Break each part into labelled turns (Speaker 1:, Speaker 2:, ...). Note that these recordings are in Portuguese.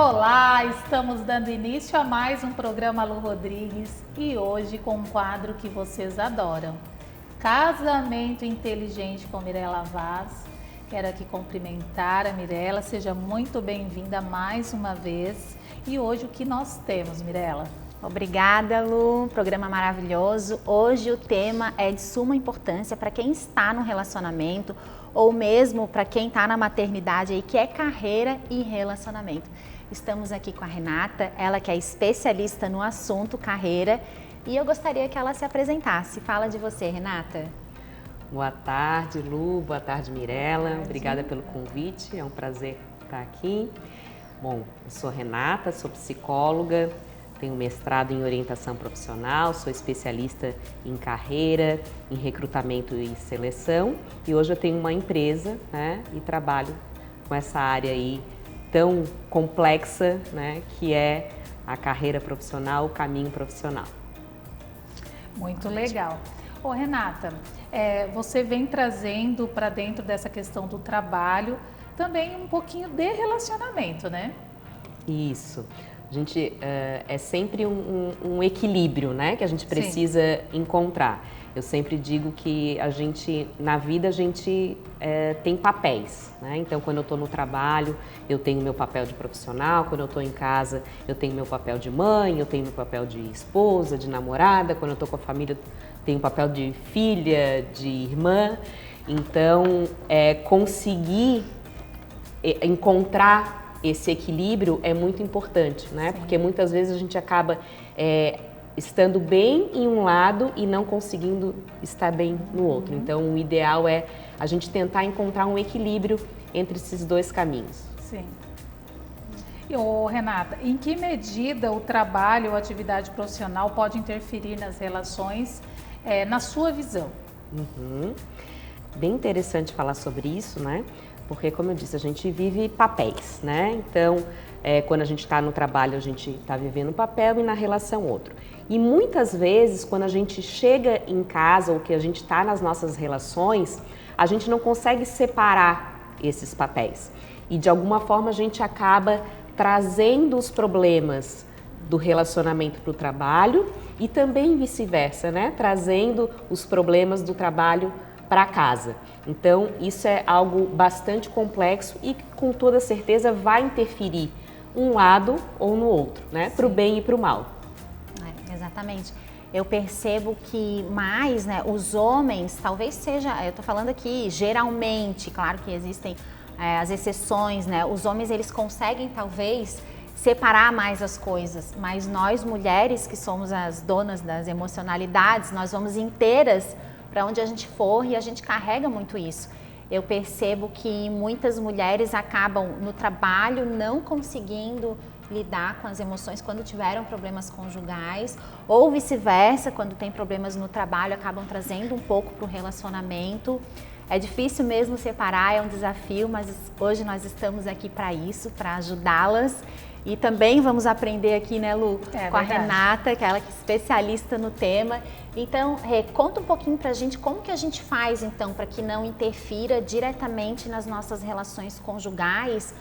Speaker 1: Olá, estamos dando início a mais um programa Lu Rodrigues e hoje com um quadro que vocês adoram, Casamento Inteligente com Mirela Vaz. Quero aqui cumprimentar a Mirela, seja muito bem-vinda mais uma vez. E hoje o que nós temos, Mirela?
Speaker 2: Obrigada, Lu. Programa maravilhoso. Hoje o tema é de suma importância para quem está no relacionamento ou mesmo para quem está na maternidade aí, que é carreira e relacionamento. Estamos aqui com a Renata, ela que é especialista no assunto carreira, e eu gostaria que ela se apresentasse. Fala de você, Renata.
Speaker 3: Boa tarde, Lu. Boa tarde, Mirela. Obrigada pelo convite. É um prazer estar aqui. Bom, eu sou Renata, sou psicóloga, tenho mestrado em orientação profissional, sou especialista em carreira, em recrutamento e seleção, e hoje eu tenho uma empresa, né, e trabalho com essa área aí tão complexa, né, que é a carreira profissional, o caminho profissional.
Speaker 1: Muito legal. Ô Renata, você vem trazendo para dentro dessa questão do trabalho também um pouquinho de relacionamento, né?
Speaker 3: Isso. A gente é sempre um equilíbrio, né, que a gente precisa encontrar. Eu sempre digo que na vida a gente tem papéis, né? Então, quando eu estou no trabalho, eu tenho meu papel de profissional. Quando eu estou em casa, eu tenho meu papel de mãe, eu tenho meu papel de esposa, de namorada. Quando eu estou com a família, eu tenho o papel de filha, de irmã. Então, conseguir encontrar esse equilíbrio é muito importante, né? Sim. Porque muitas vezes a gente acaba estando bem em um lado e não conseguindo estar bem no outro. Então, o ideal é a gente tentar encontrar um equilíbrio entre esses dois caminhos.
Speaker 1: Sim. E, Renata, em que medida o trabalho ou atividade profissional pode interferir nas relações, na sua visão?
Speaker 3: Bem interessante falar sobre isso, né? Porque, como eu disse, a gente vive papéis, né? Então, quando a gente está no trabalho, a gente está vivendo um papel e na relação outro. E muitas vezes, quando a gente chega em casa ou que a gente está nas nossas relações, a gente não consegue separar esses papéis. E, de alguma forma, a gente acaba trazendo os problemas do relacionamento para o trabalho e também vice-versa, né? Trazendo os problemas do trabalho para casa. Então, isso é algo bastante complexo e com toda certeza vai interferir um lado ou no outro, né? Para o bem e para o mal.
Speaker 2: Exatamente. Eu percebo que mais, né, os homens, talvez seja, eu tô falando aqui geralmente, claro que existem as exceções, né? Os homens, eles conseguem talvez separar mais as coisas, mas nós mulheres que somos as donas das emocionalidades, nós vamos inteiras para onde a gente for e a gente carrega muito isso. Eu percebo que muitas mulheres acabam no trabalho não conseguindo lidar com as emoções quando tiveram problemas conjugais, ou vice-versa, quando tem problemas no trabalho, acabam trazendo um pouco para o relacionamento. É difícil mesmo separar, é um desafio, mas hoje nós estamos aqui para isso, para ajudá-las. E também vamos aprender aqui, né, Lu, com a Renata, que é ela que é especialista no tema. Então, conta um pouquinho pra gente como que a gente faz, então, para que não interfira diretamente nas nossas relações conjugais,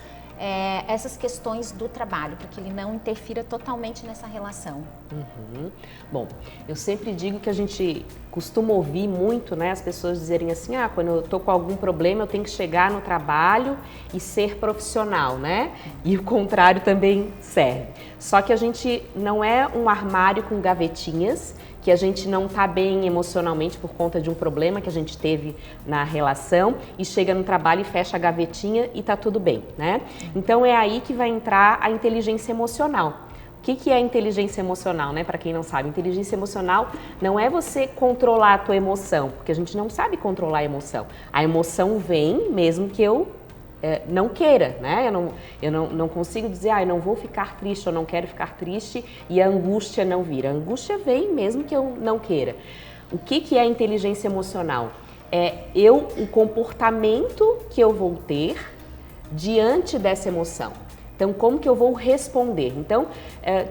Speaker 2: essas questões do trabalho, para que ele não interfira totalmente nessa relação.
Speaker 3: Bom, eu sempre digo que a gente costuma ouvir muito, né, as pessoas dizerem assim, quando eu tô com algum problema eu tenho que chegar no trabalho e ser profissional, né? E o contrário também serve. Só que a gente não é um armário com gavetinhas, que a gente não está bem emocionalmente por conta de um problema que a gente teve na relação e chega no trabalho e fecha a gavetinha e tá tudo bem, né? Então é aí que vai entrar a inteligência emocional. O que é inteligência emocional, né? Para quem não sabe, inteligência emocional não é você controlar a tua emoção, porque a gente não sabe controlar a emoção. A emoção vem mesmo que eu não queira, né? Eu não consigo dizer, eu não vou ficar triste, eu não quero ficar triste e a angústia não vir. A angústia vem mesmo que eu não queira. O que é inteligência emocional? É o comportamento que eu vou ter diante dessa emoção. Então, como que eu vou responder? Então,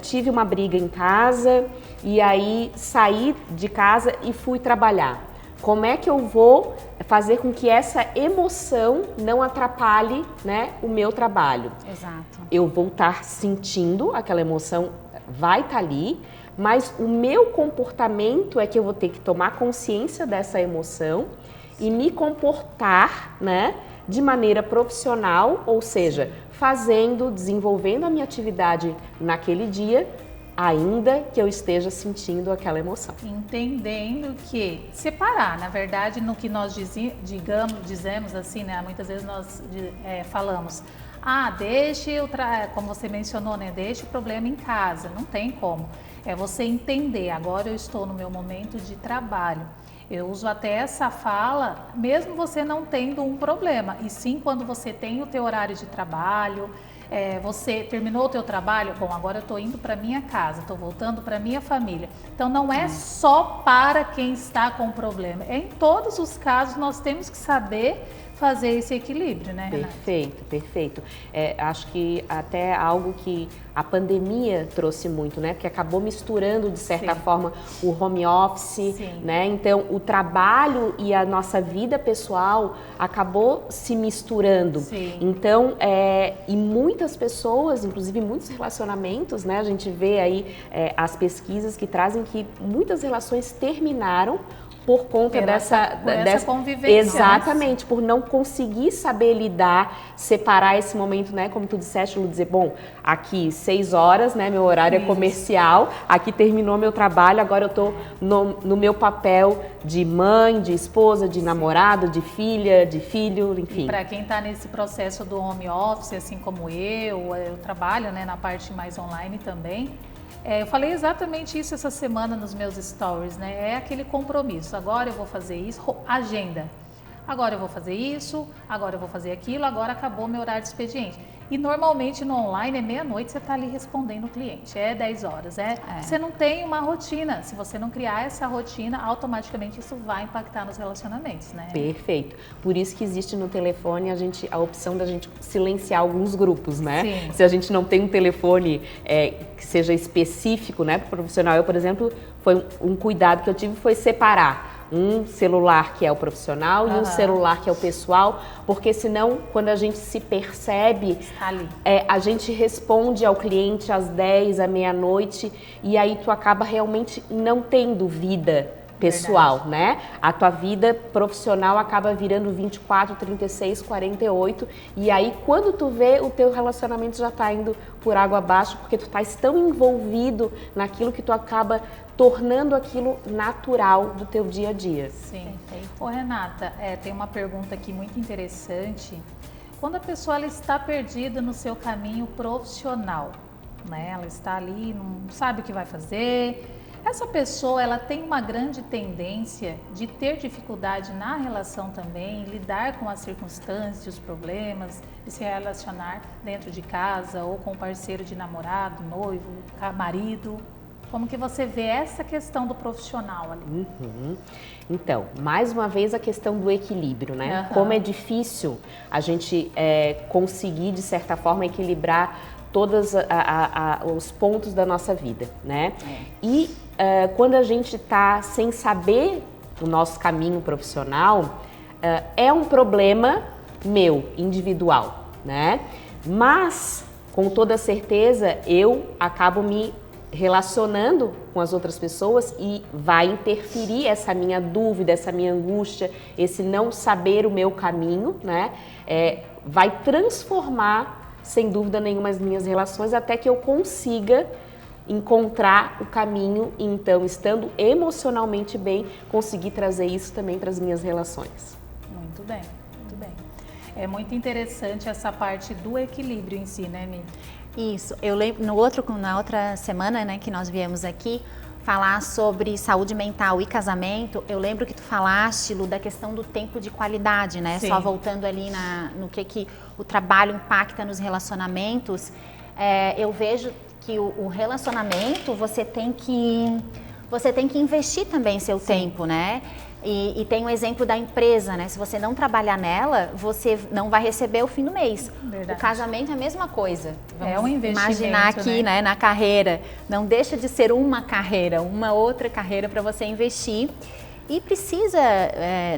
Speaker 3: tive uma briga em casa e aí saí de casa e fui trabalhar. como é que eu vou fazer com que essa emoção não atrapalhe, né, o meu trabalho?
Speaker 2: Exato.
Speaker 3: Eu vou estar sentindo aquela emoção, vai estar ali, mas o meu comportamento é que eu vou ter que tomar consciência dessa emoção e me comportar, né, de maneira profissional, ou seja, desenvolvendo a minha atividade naquele dia, ainda que eu esteja sentindo aquela emoção.
Speaker 1: Entendendo que separar, na verdade, no que nós dizemos assim, né? Muitas vezes nós falamos, como você mencionou, né? Deixe o problema em casa, não tem como. É você entender, agora eu estou no meu momento de trabalho. Eu uso até essa fala, mesmo você não tendo um problema, e sim quando você tem o teu horário de trabalho, você terminou o teu trabalho, bom, agora eu estou indo para minha casa, estou voltando para minha família. Então não é só para quem está com problema, em todos os casos nós temos que saber fazer esse equilíbrio, né, Renata?
Speaker 3: Perfeito, perfeito. Acho que até algo que a pandemia trouxe muito, né? Porque acabou misturando, de certa forma, o home office, né? Então, o trabalho e a nossa vida pessoal acabou se misturando.
Speaker 1: Sim.
Speaker 3: Então, e muitas pessoas, inclusive muitos relacionamentos, né? A gente vê aí as pesquisas que trazem que muitas relações terminaram por conta dessa
Speaker 1: convivência.
Speaker 3: Exatamente, por não conseguir saber lidar, separar esse momento, né? Como tu disseste, Lu, dizer, bom, aqui 6 horas, né? Meu horário é comercial, aqui terminou meu trabalho, agora eu tô no meu papel de mãe, de esposa, de namorada, de filha, de filho, enfim.
Speaker 1: Para quem está nesse processo do home office, assim como eu trabalho, né, na parte mais online também. Eu falei exatamente isso essa semana nos meus stories, né? É aquele compromisso. Agora eu vou fazer isso, agenda. Agora eu vou fazer isso, agora eu vou fazer aquilo, agora acabou meu horário de expediente. E normalmente no online é meia-noite, você está ali respondendo o cliente, 10 horas. Você não tem uma rotina. Se você não criar essa rotina, automaticamente isso vai impactar nos relacionamentos, né?
Speaker 3: Perfeito. Por isso que existe no telefone a opção da gente silenciar alguns grupos, né?
Speaker 1: Sim.
Speaker 3: Se a gente não tem um telefone que seja específico, né, para o profissional. Eu, por exemplo, foi um cuidado que eu tive foi separar um celular que é o profissional e um celular que é o pessoal, porque senão, quando a gente se percebe, a gente responde ao cliente às 10, à meia-noite, e aí tu acaba realmente não tendo vida pessoal, né? A tua vida profissional acaba virando 24, 36, 48, e aí quando tu vê, o teu relacionamento já tá indo por água abaixo, porque tu estás tão envolvido naquilo que tu acaba tornando aquilo natural do teu dia a dia.
Speaker 1: Sim. Ô Renata, tem uma pergunta aqui muito interessante. Quando a pessoa ela está perdida no seu caminho profissional, né? Ela está ali, não sabe o que vai fazer. Essa pessoa, ela tem uma grande tendência de ter dificuldade na relação também, lidar com as circunstâncias, os problemas, de se relacionar dentro de casa ou com o parceiro de namorado, noivo, marido. Como que você vê essa questão do profissional ali?
Speaker 3: Então, mais uma vez a questão do equilíbrio, né? Como é difícil a gente conseguir, de certa forma, equilibrar todos os pontos da nossa vida, né? E quando a gente está sem saber o nosso caminho profissional, é um problema meu, individual, né? Mas, com toda certeza, eu acabo me relacionando com as outras pessoas e vai interferir essa minha dúvida, essa minha angústia, esse não saber o meu caminho, né? Vai transformar, sem dúvida nenhuma, as minhas relações até que eu consiga encontrar o caminho e então, estando emocionalmente bem, conseguir trazer isso também para as minhas relações.
Speaker 1: Muito bem, muito bem. É muito interessante essa parte do equilíbrio em si, né, Mi?
Speaker 2: Isso, eu lembro na outra semana, né, que nós viemos aqui falar sobre saúde mental e casamento, eu lembro que tu falaste, Lu, da questão do tempo de qualidade, né? Sim. Só voltando ali no que o trabalho impacta nos relacionamentos, eu vejo que o relacionamento você tem que investir também seu tempo, né? E tem um exemplo da empresa, né? Se você não trabalhar nela, você não vai receber o fim do mês. Verdade. O casamento é a mesma coisa. Vamos
Speaker 1: um investimento,
Speaker 2: imaginar aqui, né, na carreira. Não deixa de ser uma carreira, uma outra carreira para você investir. E precisa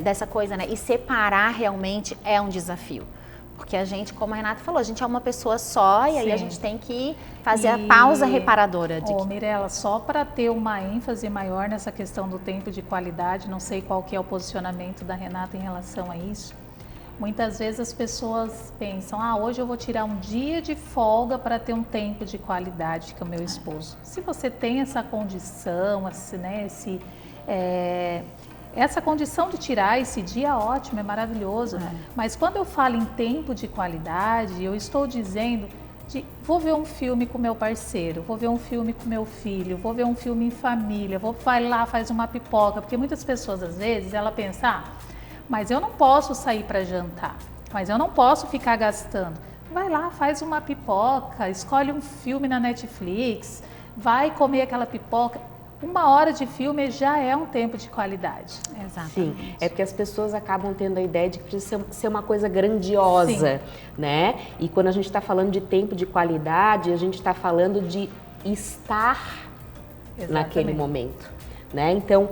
Speaker 2: dessa coisa, né? E separar realmente é um desafio. Porque a gente, como a Renata falou, a gente é uma pessoa só e aí a gente tem que fazer a pausa reparadora.
Speaker 1: Mirela, só para ter uma ênfase maior nessa questão do tempo de qualidade, não sei qual que é o posicionamento da Renata em relação a isso. Muitas vezes as pessoas pensam, hoje eu vou tirar um dia de folga para ter um tempo de qualidade com o meu esposo. Se você tem essa condição, essa condição de tirar esse dia, ótimo, é maravilhoso. Mas quando eu falo em tempo de qualidade, eu estou dizendo vou ver um filme com meu parceiro, vou ver um filme com meu filho, vou ver um filme em família, vai lá, faz uma pipoca. Porque muitas pessoas, às vezes, ela pensa, mas eu não posso sair para jantar, mas eu não posso ficar gastando. Vai lá, faz uma pipoca, escolhe um filme na Netflix, vai comer aquela pipoca. 1 hora de filme já é um tempo de qualidade.
Speaker 2: Exatamente.
Speaker 3: Sim, é porque as pessoas acabam tendo a ideia de que precisa ser uma coisa grandiosa, né? E quando a gente está falando de tempo de qualidade, a gente está falando de estar naquele momento. Né? Então,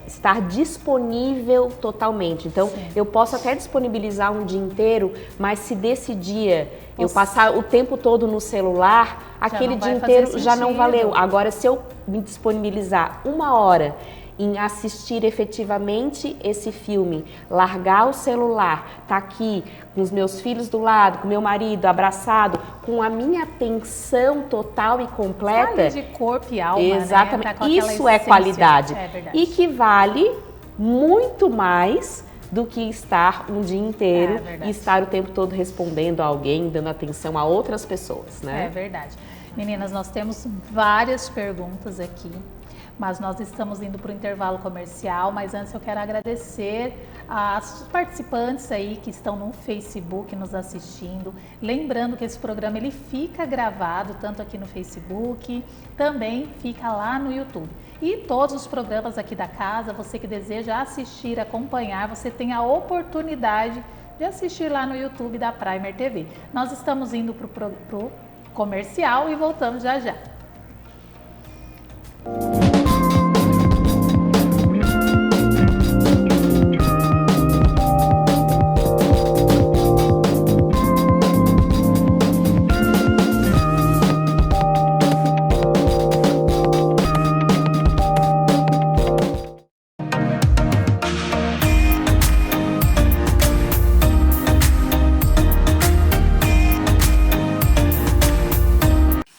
Speaker 3: estar disponível totalmente. Então, eu posso até disponibilizar um dia inteiro, mas se desse dia eu passar o tempo todo no celular, aquele dia inteiro já não valeu. Agora, se eu me disponibilizar 1 hora em assistir efetivamente esse filme, largar o celular, tá aqui com os meus filhos do lado, com meu marido abraçado, com a minha atenção total e completa.
Speaker 1: De corpo e alma,
Speaker 3: exatamente.
Speaker 1: Né? Tá
Speaker 3: isso é qualidade. E que vale muito mais do que estar um dia inteiro e estar o tempo todo respondendo a alguém, dando atenção a outras pessoas, né?
Speaker 1: É verdade. Meninas, nós temos várias perguntas aqui, mas nós estamos indo para o intervalo comercial, mas antes eu quero agradecer aos participantes aí que estão no Facebook nos assistindo. Lembrando que esse programa ele fica gravado tanto aqui no Facebook, também fica lá no YouTube. E todos os programas aqui da casa, você que deseja assistir, acompanhar, você tem a oportunidade de assistir lá no YouTube da Primer TV. Nós estamos indo para o comercial e voltamos já já.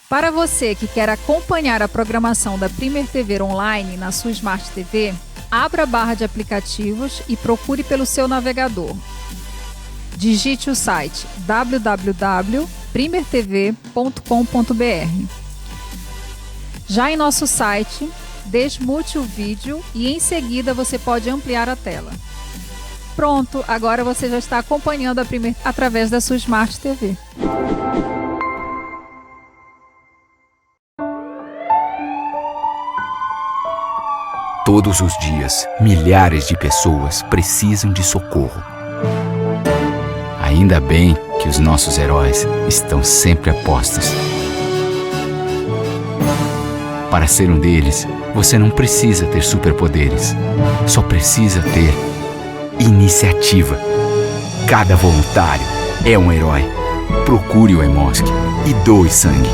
Speaker 4: Para você que quer acompanhar a programação da Primer TV online na sua Smart TV, abra a barra de aplicativos e procure pelo seu navegador. Digite o site www.primertv.com.br. Já em nosso site, desmute o vídeo e em seguida você pode ampliar a tela. Pronto, agora você já está acompanhando a Primer através da sua Smart TV.
Speaker 5: Todos os dias, milhares de pessoas precisam de socorro. Ainda bem que os nossos heróis estão sempre a postos. Para ser um deles, você não precisa ter superpoderes. Só precisa ter iniciativa. Cada voluntário é um herói. Procure o Hemosk e doe sangue.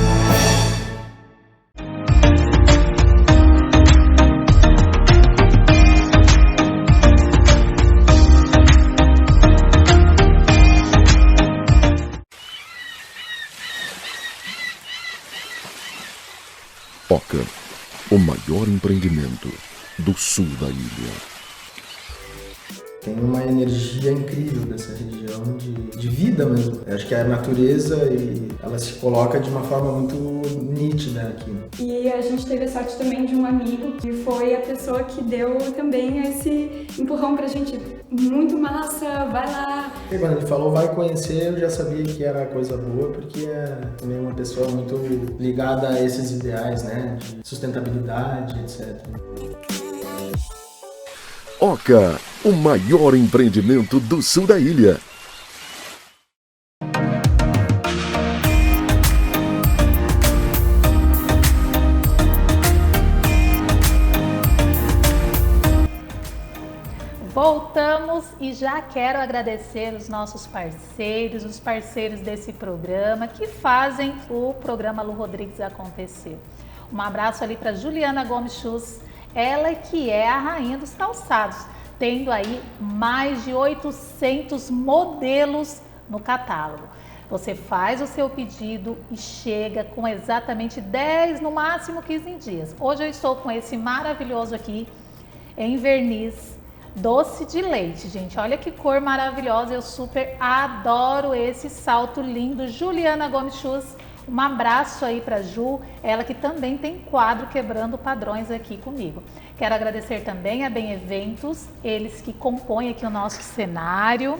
Speaker 6: Oca, o maior empreendimento do sul da ilha.
Speaker 7: Tem uma energia incrível dessa região de vida mesmo. Eu acho que a natureza ela se coloca de uma forma muito nítida aqui.
Speaker 8: E a gente teve a sorte também de um amigo que foi a pessoa que deu também esse empurrão pra gente. Muito massa, vai lá.
Speaker 7: E quando ele falou vai conhecer, eu já sabia que era coisa boa, porque é também uma pessoa muito ligada a esses ideais, né? De sustentabilidade, etc.
Speaker 6: Oca, o maior empreendimento do sul da ilha.
Speaker 1: vamos e já quero agradecer os nossos parceiros, os parceiros desse programa que fazem o programa Lu Rodrigues acontecer. Um abraço ali para Juliana Gomes Schultz, ela que é a rainha dos calçados, tendo aí mais de 800 modelos no catálogo. Você faz o seu pedido e chega com exatamente 10, no máximo 15 dias. Hoje eu estou com esse maravilhoso aqui em verniz doce de leite, gente. Olha que cor maravilhosa, eu super adoro esse salto lindo. Juliana Gomes Schultz, um abraço aí para Ju, ela que também tem quadro Quebrando Padrões aqui comigo. Quero agradecer também a Bem Eventos, eles que compõem aqui o nosso cenário,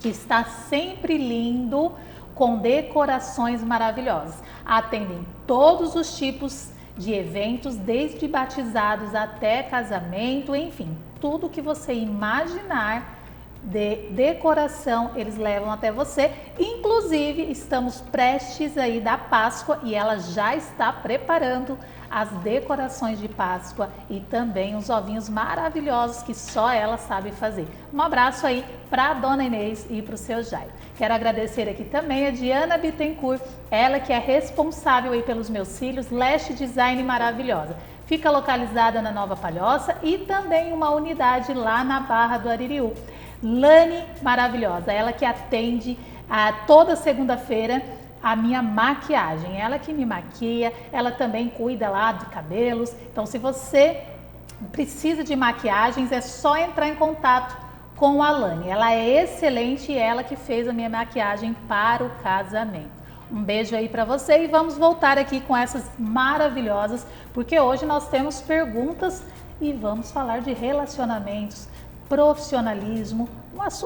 Speaker 1: que está sempre lindo, com decorações maravilhosas. Atendem todos os tipos de eventos, desde batizados até casamento, enfim, tudo que você imaginar de decoração, eles levam até você. Inclusive, estamos prestes aí da Páscoa e ela já está preparando as decorações de Páscoa e também os ovinhos maravilhosos que só ela sabe fazer. Um abraço aí para a Dona Inês e para o seu Jairo. Quero agradecer aqui também a Diana Bittencourt, ela que é responsável aí pelos meus cílios, Lash Design maravilhosa. Fica localizada na Nova Palhoça e também uma unidade lá na Barra do Aririú. Lani maravilhosa, ela que atende toda segunda-feira a minha maquiagem, ela que me maquia, ela também cuida lá de cabelos. Então, se você precisa de maquiagens, é só entrar em contato com a Lani. Ela é excelente e ela que fez a minha maquiagem para o casamento. Um beijo aí para você e vamos voltar aqui com essas maravilhosas, porque hoje nós temos perguntas e vamos falar de relacionamentos, profissionalismo.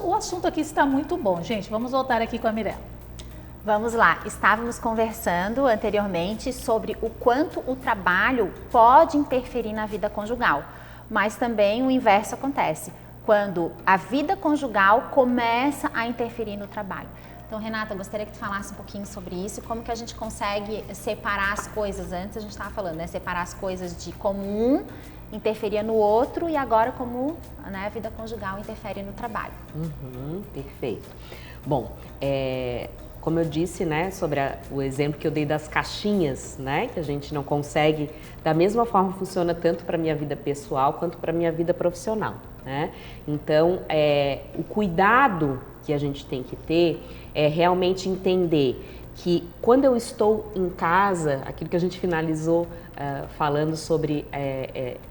Speaker 1: O assunto aqui está muito bom, gente. Vamos voltar aqui com a Mirella.
Speaker 2: Vamos lá, estávamos conversando anteriormente sobre o quanto o trabalho pode interferir na vida conjugal, mas também o inverso acontece, quando a vida conjugal começa a interferir no trabalho. Então, Renata, eu gostaria que tu falasse um pouquinho sobre isso e como que a gente consegue separar as coisas. Antes a gente estava falando, né? Separar as coisas de como um interferia no outro e agora como, né, a vida conjugal interfere no trabalho.
Speaker 3: Perfeito. Bom, como eu disse, né, sobre o exemplo que eu dei das caixinhas, né, que a gente não consegue, da mesma forma funciona tanto para a minha vida pessoal quanto para a minha vida profissional, né? Então, o cuidado que a gente tem que ter é realmente entender que quando eu estou em casa, aquilo que a gente finalizou falando sobre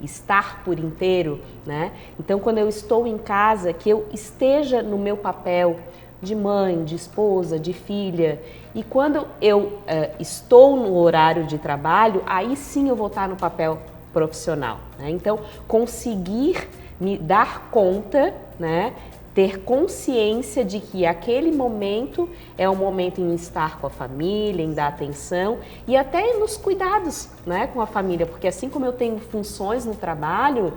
Speaker 3: estar por inteiro, né? Então, quando eu estou em casa, que eu esteja no meu papel de mãe, de esposa, de filha, e quando eu estou no horário de trabalho, aí sim eu vou estar no papel profissional, né? Então, conseguir me dar conta, né, ter consciência de que aquele momento é um momento em estar com a família, em dar atenção e até nos cuidados, né, com a família, porque assim como eu tenho funções no trabalho,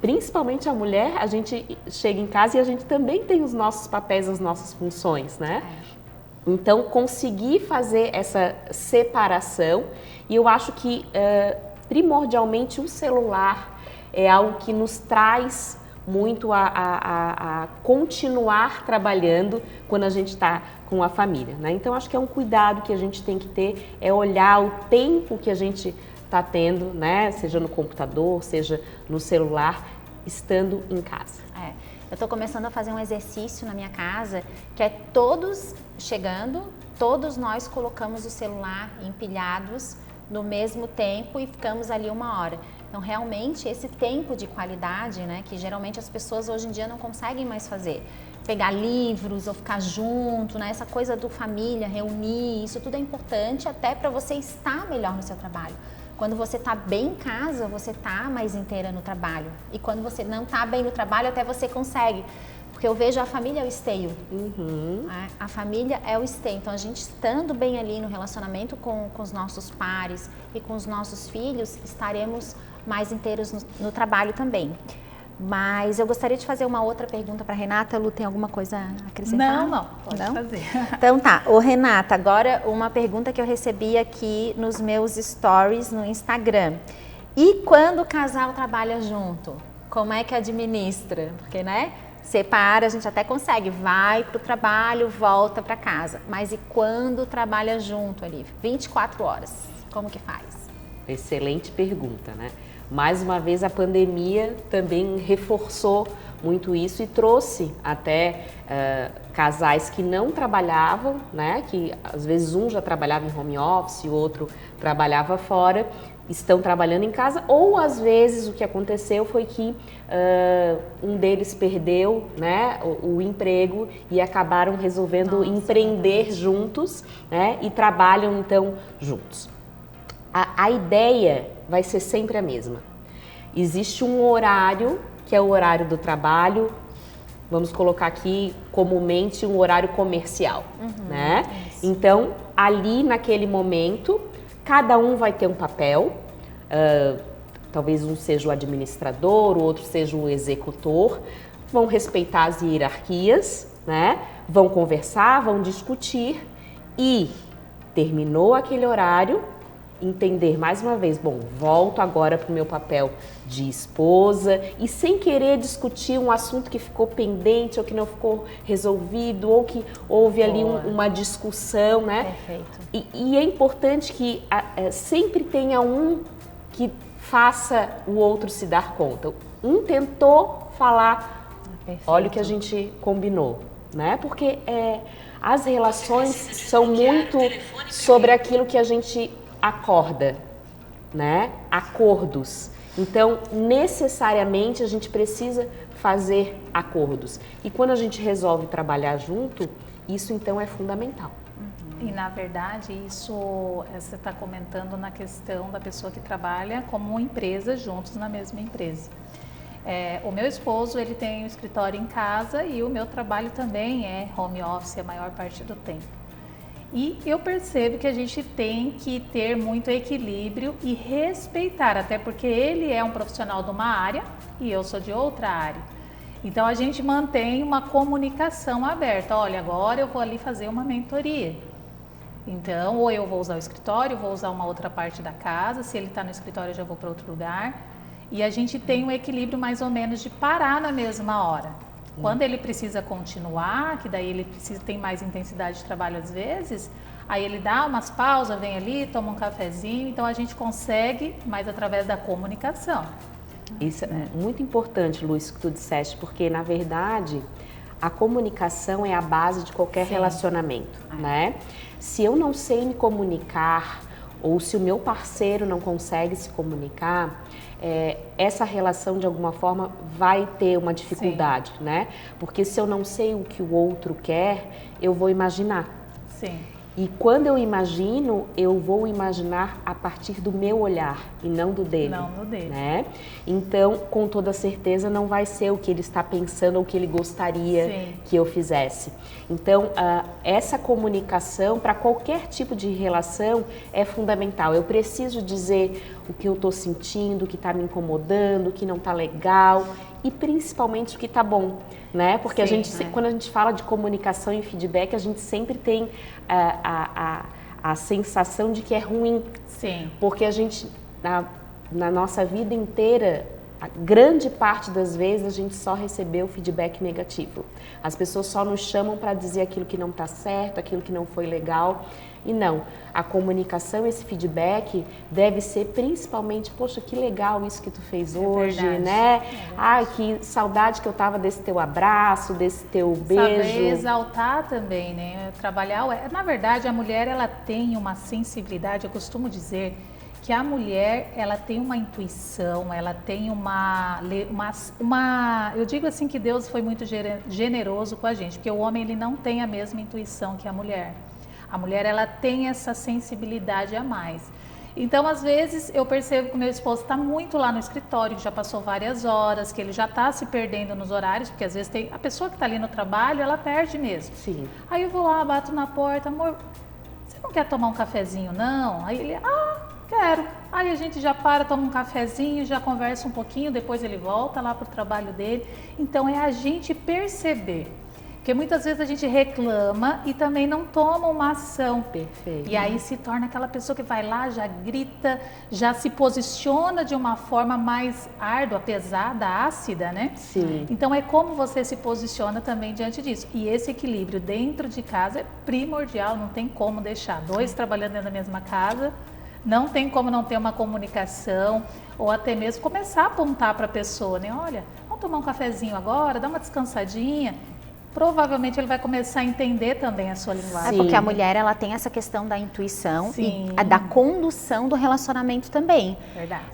Speaker 3: principalmente a mulher, a gente chega em casa e a gente também tem os nossos papéis, as nossas funções, né? Então, conseguir fazer essa separação, e eu acho que primordialmente o celular é algo que nos traz muito a continuar trabalhando quando a gente está com a família, né? Então, acho que é um cuidado que a gente tem que ter, é olhar o tempo que a gente está tendo, né? Seja no computador, seja no celular, estando em casa.
Speaker 2: Eu estou começando a fazer um exercício na minha casa, que é todos chegando, todos nós colocamos o celular empilhados no mesmo tempo e ficamos ali 1 hora. Então, realmente, esse tempo de qualidade, né, que geralmente as pessoas hoje em dia não conseguem mais fazer, pegar livros ou ficar junto, né, essa coisa do família, reunir, isso tudo é importante até para você estar melhor no seu trabalho. Quando você está bem em casa, você está mais inteira no trabalho. E quando você não está bem no trabalho, até você consegue. Porque eu vejo a família é o esteio. A família é o esteio. Então, a gente estando bem ali no relacionamento com os nossos pares e com os nossos filhos, estaremos mais inteiros no trabalho também. Mas eu gostaria de fazer uma outra pergunta para a Renata. Lu, tem alguma coisa a acrescentar?
Speaker 1: Não, pode fazer.
Speaker 2: Então tá, Renata, agora uma pergunta que eu recebi aqui nos meus stories no Instagram. E quando o casal trabalha junto, como é que administra? Porque, né, separa, a gente até consegue, vai para o trabalho, volta para casa. Mas e quando trabalha junto ali, 24 horas, como que faz?
Speaker 3: Excelente pergunta, né? Mais uma vez a pandemia também reforçou muito isso e trouxe até casais que não trabalhavam, né? Que às vezes um já trabalhava em home office, o outro trabalhava fora, estão trabalhando em casa, ou às vezes o que aconteceu foi que um deles perdeu, né, o emprego e acabaram resolvendo empreender juntos, né? E trabalham então juntos. A ideia vai ser sempre a mesma. Existe um horário, que é o horário do trabalho, vamos colocar aqui comumente um horário comercial, né? Isso. Então, ali naquele momento, cada um vai ter um papel, talvez um seja o administrador, o outro seja o executor, vão respeitar as hierarquias, né? Vão conversar, vão discutir e terminou aquele horário, entender mais uma vez, bom, volto agora para o meu papel de esposa e sem querer discutir um assunto que ficou pendente ou que não ficou resolvido ou que houve ali uma discussão, né? Perfeito. E é importante que sempre tenha um que faça o outro se dar conta. Um tentou falar, olha o que a gente combinou, né? Porque as relações são muito sobre aquilo que a gente acorda, né? Acordos. Então, necessariamente, a gente precisa fazer acordos. E quando a gente resolve trabalhar junto, isso então é fundamental.
Speaker 1: E na verdade, isso você está comentando na questão da pessoa que trabalha como uma empresa juntos na mesma empresa. O meu esposo, ele tem um escritório em casa e o meu trabalho também é home office a maior parte do tempo. E eu percebo que a gente tem que ter muito equilíbrio e respeitar, até porque ele é um profissional de uma área e eu sou de outra área. Então a gente mantém uma comunicação aberta. Olha, agora eu vou ali fazer uma mentoria. Então, ou eu vou usar o escritório, vou usar uma outra parte da casa. Se ele está no escritório, eu já vou para outro lugar. E a gente tem um equilíbrio mais ou menos de parar na mesma hora. Quando ele precisa continuar, que daí ele tem mais intensidade de trabalho às vezes, aí ele dá umas pausas, vem ali, toma um cafezinho, então a gente consegue, mas através da comunicação.
Speaker 3: Isso é muito importante, Luiz, que tu disseste, porque na verdade a comunicação é a base de qualquer relacionamento, né? Se eu não sei me comunicar, ou se o meu parceiro não consegue se comunicar, essa relação de alguma forma vai ter uma dificuldade, né? Porque se eu não sei o que o outro quer, eu vou imaginar.
Speaker 1: Sim.
Speaker 3: E quando eu imagino, eu vou imaginar a partir do meu olhar e não do dele.
Speaker 1: Não do dele.
Speaker 3: Né? Então, com toda certeza, não vai ser o que ele está pensando ou o que ele gostaria que eu fizesse. Então, essa comunicação para qualquer tipo de relação é fundamental. Eu preciso dizer o que eu estou sentindo, o que está me incomodando, o que não está legal e principalmente o que está bom. Né? Porque quando a gente fala de comunicação e feedback, a gente sempre tem a sensação de que é ruim.
Speaker 1: Sim.
Speaker 3: Porque a gente, na nossa vida inteira, a grande parte das vezes a gente só recebeu feedback negativo. As pessoas só nos chamam para dizer aquilo que não está certo, aquilo que não foi legal. E não, a comunicação, esse feedback deve ser principalmente, poxa, que legal isso que tu fez hoje, né? Ai, que saudade que eu tava desse teu abraço, desse teu beijo.
Speaker 1: Saber exaltar também, né? Trabalhar, na verdade, a mulher, ela tem uma sensibilidade, eu costumo dizer que a mulher, ela tem uma intuição, ela tem uma eu digo assim que Deus foi muito generoso com a gente, porque o homem, ele não tem a mesma intuição que a mulher. A mulher, ela tem essa sensibilidade a mais. Então, às vezes, eu percebo que o meu esposo está muito lá no escritório, que já passou várias horas, que ele já está se perdendo nos horários, porque às vezes tem a pessoa que está ali no trabalho, ela perde mesmo.
Speaker 3: Sim.
Speaker 1: Aí eu vou lá, bato na porta, amor, você não quer tomar um cafezinho, não? Aí ele, quero. Aí a gente já toma um cafezinho, já conversa um pouquinho, depois ele volta lá para o trabalho dele. Então, é a gente perceber Porque muitas vezes a gente reclama e também não toma uma ação.
Speaker 3: Perfeito.
Speaker 1: E aí se torna aquela pessoa que vai lá, já grita, já se posiciona de uma forma mais árdua, pesada, ácida, né?
Speaker 3: Sim.
Speaker 1: Então é como você se posiciona também diante disso. E esse equilíbrio dentro de casa é primordial, não tem como deixar. 2 trabalhando dentro da mesma casa, não tem como não ter uma comunicação, ou até mesmo começar a apontar para a pessoa, né? Olha, vamos tomar um cafezinho agora, dá uma descansadinha. Provavelmente ele vai começar a entender também a sua linguagem.
Speaker 2: É porque a mulher, ela tem essa questão da intuição
Speaker 1: Sim.
Speaker 2: e da condução do relacionamento também.
Speaker 1: Verdade.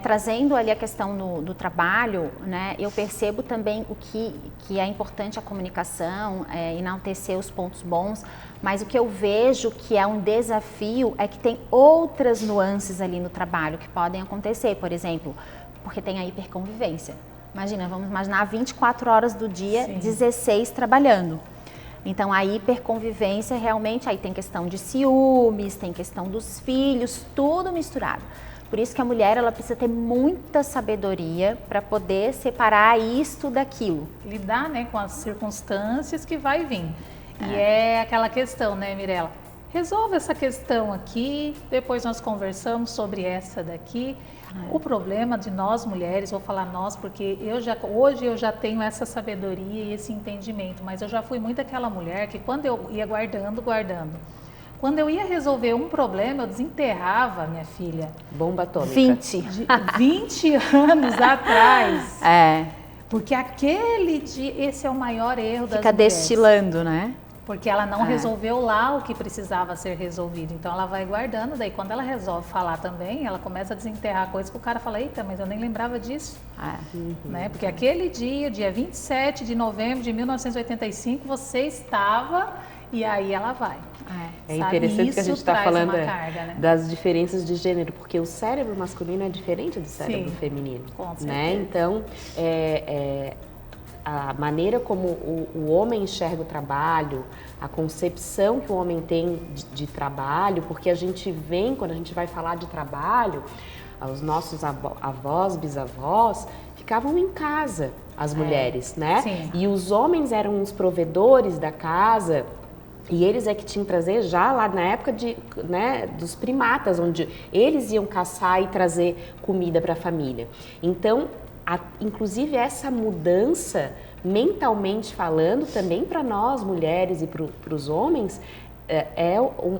Speaker 2: Trazendo ali a questão do trabalho, né, eu percebo também o que é importante a comunicação, enaltecer os pontos bons, mas o que eu vejo que é um desafio é que tem outras nuances ali no trabalho que podem acontecer, por exemplo, porque tem a hiperconvivência. Imagina, vamos imaginar 24 horas do dia,
Speaker 1: Sim.
Speaker 2: 16 trabalhando. Então, a hiperconvivência realmente, aí tem questão de ciúmes, tem questão dos filhos, tudo misturado. Por isso que a mulher, ela precisa ter muita sabedoria para poder separar isto daquilo.
Speaker 1: Lidar, né, com as circunstâncias que vai vir. E é aquela questão, né, Mirella? Resolve essa questão aqui, depois nós conversamos sobre essa daqui. O problema de nós mulheres, vou falar nós, porque hoje eu já tenho essa sabedoria e esse entendimento, mas eu já fui muito aquela mulher que quando eu ia guardando, quando eu ia resolver um problema, eu desenterrava, minha filha.
Speaker 3: Bomba atômica.
Speaker 1: 20 anos atrás.
Speaker 2: É.
Speaker 1: Porque aquele dia, esse é o maior erro das
Speaker 2: Fica
Speaker 1: mulheres.
Speaker 2: destilando, né?
Speaker 1: Porque ela não resolveu lá o que precisava ser resolvido. Então ela vai guardando, daí quando ela resolve falar também, ela começa a desenterrar coisas que o cara fala, eita, mas eu nem lembrava disso. Né? Porque aquele dia 27 de novembro de 1985, você estava e aí ela vai.
Speaker 3: É interessante que a gente está falando
Speaker 1: carga, né?
Speaker 3: das diferenças de gênero, porque o cérebro masculino é diferente do cérebro feminino.
Speaker 1: Com certeza.
Speaker 3: Né? Então, a maneira como o homem enxerga o trabalho, a concepção que o homem tem de trabalho, porque a gente vem, quando a gente vai falar de trabalho, os nossos avós, bisavós, ficavam em casa, as mulheres, né?
Speaker 1: Sim.
Speaker 3: E os homens eram os provedores da casa, e eles é que tinham que trazer já lá na época dos primatas, onde eles iam caçar e trazer comida para a família. Então, inclusive essa mudança, mentalmente falando, também para nós mulheres e para os homens, é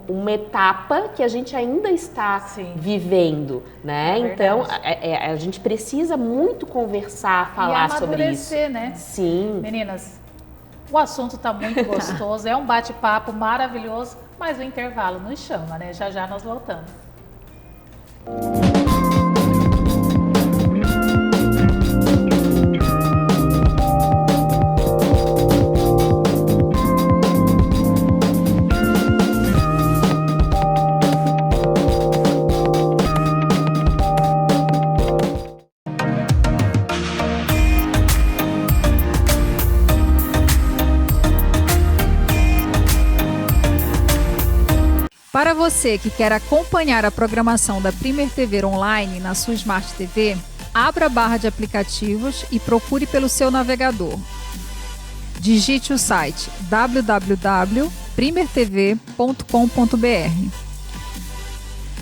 Speaker 3: uma etapa que a gente ainda está vivendo, né? Então, a gente precisa muito conversar, falar sobre isso.
Speaker 1: E amadurecer, né?
Speaker 3: Sim.
Speaker 1: Meninas, o assunto está muito gostoso, é um bate-papo maravilhoso, mas o intervalo nos chama, né? Já já nós voltamos.
Speaker 4: Para você que quer acompanhar a programação da Primer TV Online na sua Smart TV, abra a barra de aplicativos e procure pelo seu navegador. Digite o site www.primertv.com.br.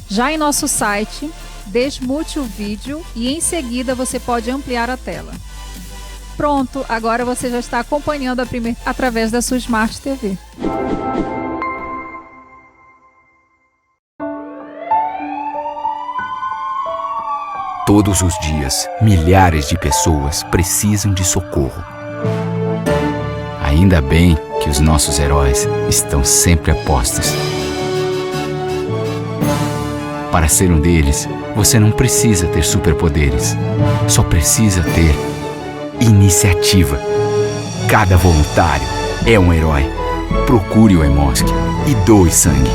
Speaker 4: Já em nosso site, desmute o vídeo e em seguida você pode ampliar a tela. Pronto, agora você já está acompanhando a Primer através da sua Smart TV.
Speaker 5: Todos os dias, milhares de pessoas precisam de socorro. Ainda bem que os nossos heróis estão sempre a postos. Para ser um deles, você não precisa ter superpoderes. Só precisa ter iniciativa. Cada voluntário é um herói. Procure o Hemosk e doe sangue.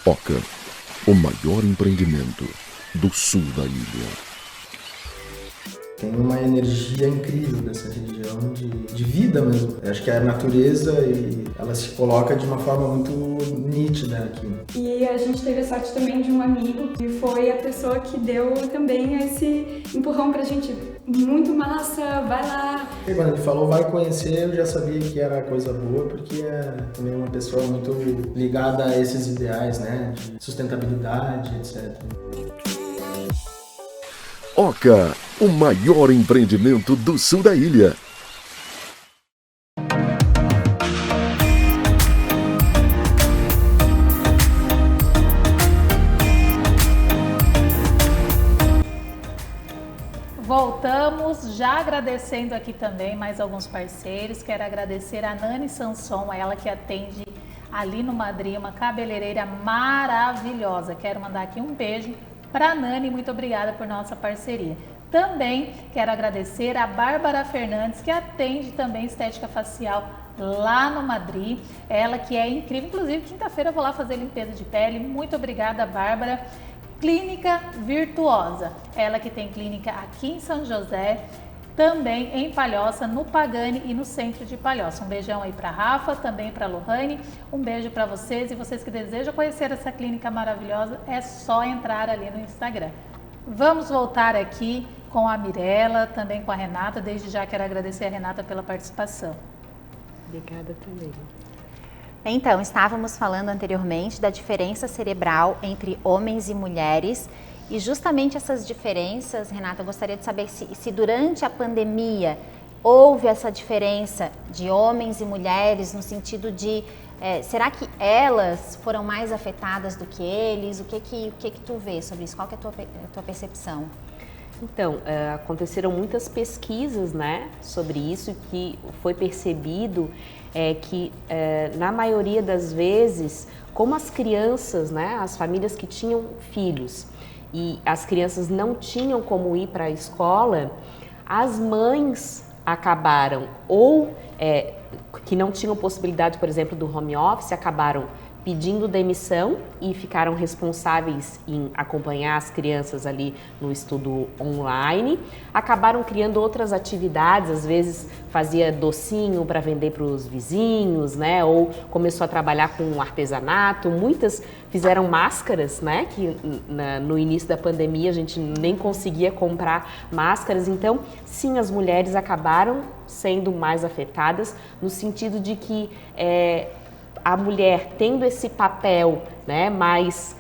Speaker 6: Oca, o maior empreendimento do sul da ilha.
Speaker 7: Tem uma energia incrível dessa religião de vida mesmo. Eu acho que é a natureza e ela se coloca de uma forma muito nítida aqui.
Speaker 8: E a gente teve a sorte também de um amigo que foi a pessoa que deu também esse empurrão pra gente. Muito massa, vai lá.
Speaker 7: E quando ele falou vai conhecer, eu já sabia que era coisa boa, porque é também uma pessoa muito ligada a esses ideais, né? De sustentabilidade, etc.
Speaker 6: Oca, o maior empreendimento do sul da ilha.
Speaker 1: Voltamos, já agradecendo aqui também mais alguns parceiros. Quero agradecer a Nani Sanson, ela que atende ali no Madrid, uma cabeleireira maravilhosa. Quero mandar aqui um beijo para a Nani, muito obrigada por nossa parceria. Também quero agradecer a Bárbara Fernandes, que atende também estética facial lá no Madrid. Ela que é incrível, inclusive quinta-feira eu vou lá fazer limpeza de pele. Muito obrigada, Bárbara. Clínica Virtuosa, ela que tem clínica aqui em São José, também em Palhoça, no Pagani e no centro de Palhoça. Um beijão aí para Rafa, também para Lohane, um beijo para vocês, e vocês que desejam conhecer essa clínica maravilhosa, é só entrar ali no Instagram. Vamos voltar aqui com a Mirella, também com a Renata. Desde já quero agradecer a Renata pela participação.
Speaker 3: Obrigada também.
Speaker 2: Então, estávamos falando anteriormente da diferença cerebral entre homens e mulheres, e justamente essas diferenças, Renata, eu gostaria de saber se durante a pandemia houve essa diferença de homens e mulheres no sentido de, será que elas foram mais afetadas do que eles? O que tu vê sobre isso? Qual que é a tua percepção?
Speaker 3: Então, aconteceram muitas pesquisas, né, sobre isso, que foi percebido que na maioria das vezes, como as crianças, né, as famílias que tinham filhos e as crianças não tinham como ir para a escola, as mães acabaram, ou que não tinham possibilidade, por exemplo, do home office, acabaram pedindo demissão e ficaram responsáveis em acompanhar as crianças ali no estudo online. Acabaram criando outras atividades, às vezes fazia docinho para vender para os vizinhos, né? Ou começou a trabalhar com artesanato. Muitas fizeram máscaras, né? Que no início da pandemia a gente nem conseguia comprar máscaras. Então, sim, as mulheres acabaram sendo mais afetadas no sentido de que a mulher tendo esse papel, né, mais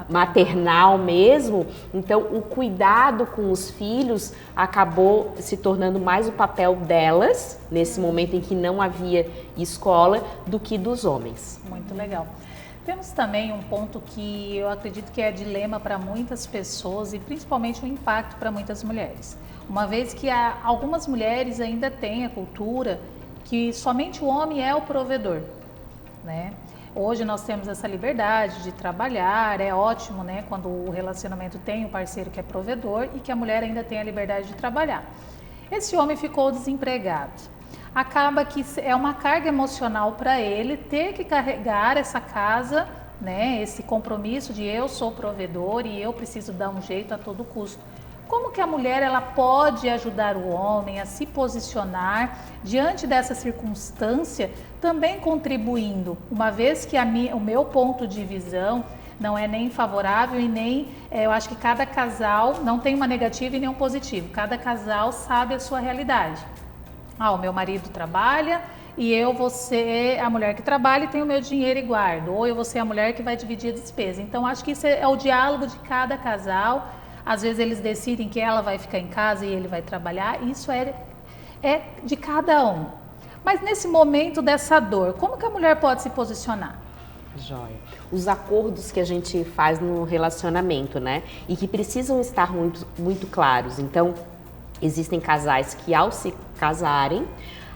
Speaker 3: maternal mesmo, então o cuidado com os filhos acabou se tornando mais o papel delas, nesse momento em que não havia escola, do que dos homens.
Speaker 1: Muito legal. Temos também um ponto que eu acredito que é dilema para muitas pessoas e principalmente um impacto para muitas mulheres. Uma vez que algumas mulheres ainda têm a cultura que somente o homem é o provedor, né? Hoje nós temos essa liberdade de trabalhar, é ótimo, né, quando o relacionamento tem um parceiro que é provedor e que a mulher ainda tem a liberdade de trabalhar. Esse homem ficou desempregado. Acaba que é uma carga emocional para ele ter que carregar essa casa, né, esse compromisso de eu sou provedor e eu preciso dar um jeito a todo custo. Como que a mulher ela pode ajudar o homem a se posicionar diante dessa circunstância, também contribuindo, uma vez que o meu ponto de visão não é nem favorável e nem, eu acho que cada casal não tem uma negativa e nem um positivo, cada casal sabe a sua realidade. O meu marido trabalha e eu vou ser a mulher que trabalha e tenho o meu dinheiro e guardo, ou eu vou ser a mulher que vai dividir a despesa. Então acho que isso é o diálogo de cada casal. Às vezes eles decidem que ela vai ficar em casa e ele vai trabalhar, isso é de cada um. Mas nesse momento dessa dor, como que a mulher pode se posicionar?
Speaker 3: Joia. Os acordos que a gente faz no relacionamento, né? E que precisam estar muito, muito claros. Então, existem casais que ao se casarem,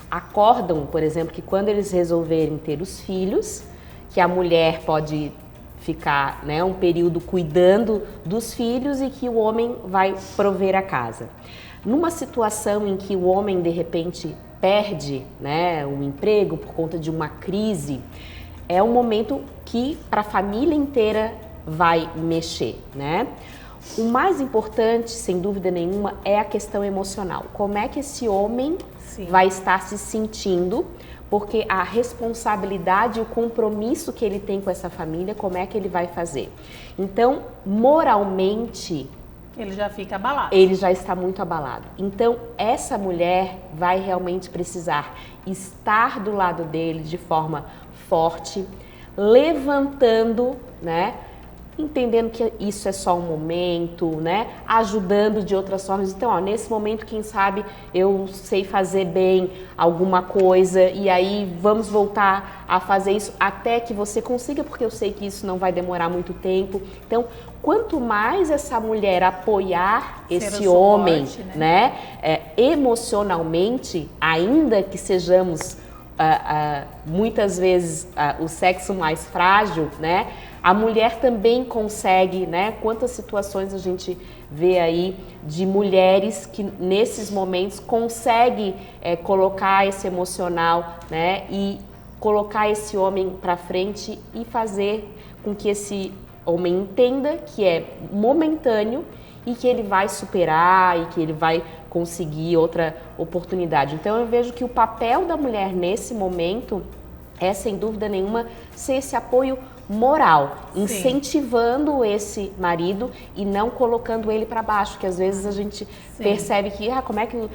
Speaker 3: acordam, por exemplo, que quando eles resolverem ter os filhos, que a mulher pode ficar, né, um período cuidando dos filhos e que o homem vai prover a casa. Numa situação em que o homem de repente perde, né, um emprego por conta de uma crise, é um momento que para a família inteira vai mexer, né? O mais importante, sem dúvida nenhuma, é a questão emocional. Como é que esse homem vai estar se sentindo? Porque a responsabilidade e o compromisso que ele tem com essa família, como é que ele vai fazer? Então, moralmente,
Speaker 1: ele já fica abalado.
Speaker 3: Ele já está muito abalado. Então, essa mulher vai realmente precisar estar do lado dele de forma forte, levantando, né? Entendendo que isso é só um momento, né? Ajudando de outras formas. Então, ó, nesse momento, quem sabe eu sei fazer bem alguma coisa e aí vamos voltar a fazer isso até que você consiga, porque eu sei que isso não vai demorar muito tempo. Então, quanto mais essa mulher apoiar esse homem, né? Emocionalmente, ainda que sejamos muitas vezes o sexo mais frágil, né? A mulher também consegue, né? Quantas situações a gente vê aí de mulheres que nesses momentos conseguem colocar esse emocional, né? E colocar esse homem para frente e fazer com que esse homem entenda que é momentâneo e que ele vai superar e que ele vai conseguir outra oportunidade. Então eu vejo que o papel da mulher nesse momento é, sem dúvida nenhuma, ser esse apoio moral, incentivando esse marido e não colocando ele para baixo, que às vezes a gente percebe que, como é que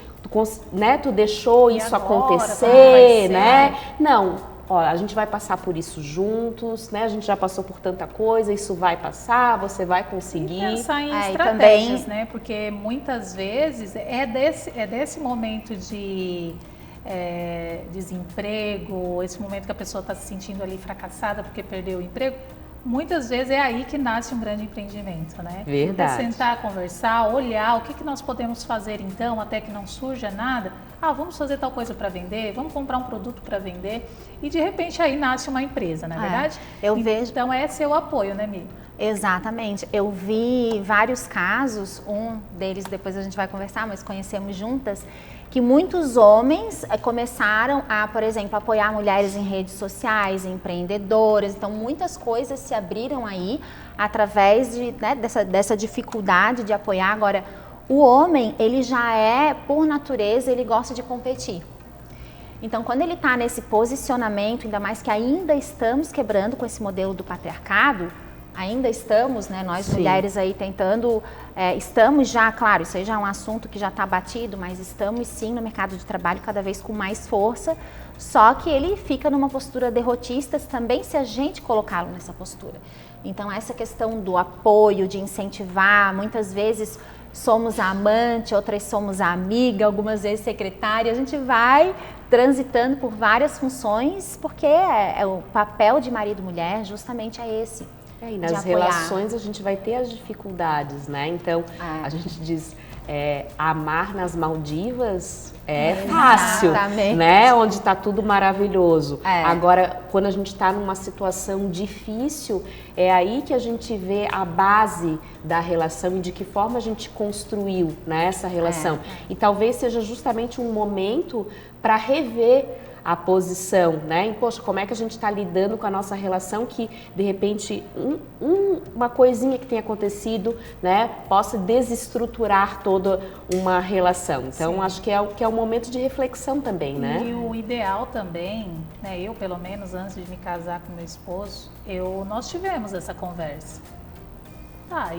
Speaker 3: tu deixou e isso agora, acontecer, né? Não, ó, a gente vai passar por isso juntos, né? A gente já passou por tanta coisa, isso vai passar, você vai conseguir.
Speaker 1: E pensar em estratégias, também, né? Porque muitas vezes é desse momento de desemprego, esse momento que a pessoa está se sentindo ali fracassada porque perdeu o emprego, muitas vezes é aí que nasce um grande empreendimento, né?
Speaker 3: Verdade.
Speaker 1: É sentar, conversar, olhar o que nós podemos fazer então, até que não surja nada. Vamos fazer tal coisa para vender, vamos comprar um produto para vender e de repente aí nasce uma empresa, não é verdade? Então é seu apoio, né, Mi?
Speaker 2: Exatamente. Eu vi vários casos, um deles depois a gente vai conversar, mas conhecemos juntas, que muitos homens começaram a, por exemplo, apoiar mulheres em redes sociais, empreendedoras. Então, muitas coisas se abriram aí através dessa dificuldade de apoiar. Agora, o homem, ele já é, por natureza, ele gosta de competir. Então, quando ele está nesse posicionamento, ainda mais que ainda estamos quebrando com esse modelo do patriarcado, ainda estamos, né, nós mulheres aí tentando, estamos já, claro, isso aí já é um assunto que já está batido, mas estamos sim no mercado de trabalho cada vez com mais força, só que ele fica numa postura derrotista também se a gente colocá-lo nessa postura. Então essa questão do apoio, de incentivar, muitas vezes somos a amante, outras somos a amiga, algumas vezes secretária, a gente vai transitando por várias funções, porque o papel de marido e mulher justamente é esse.
Speaker 3: E nas relações a gente vai ter as dificuldades, né? Então, a gente diz, amar nas Maldivas é fácil, né? Onde está tudo maravilhoso. Agora, quando a gente está numa situação difícil, é aí que a gente vê a base da relação e de que forma a gente construiu, né, essa relação. E talvez seja justamente um momento para rever a posição, né? E, poxa, como é que a gente está lidando com a nossa relação que, de repente, uma coisinha que tenha acontecido, né, possa desestruturar toda uma relação. Então, acho que é um momento de reflexão também, né?
Speaker 1: E o ideal também, né, eu, pelo menos, antes de me casar com meu esposo, nós tivemos essa conversa.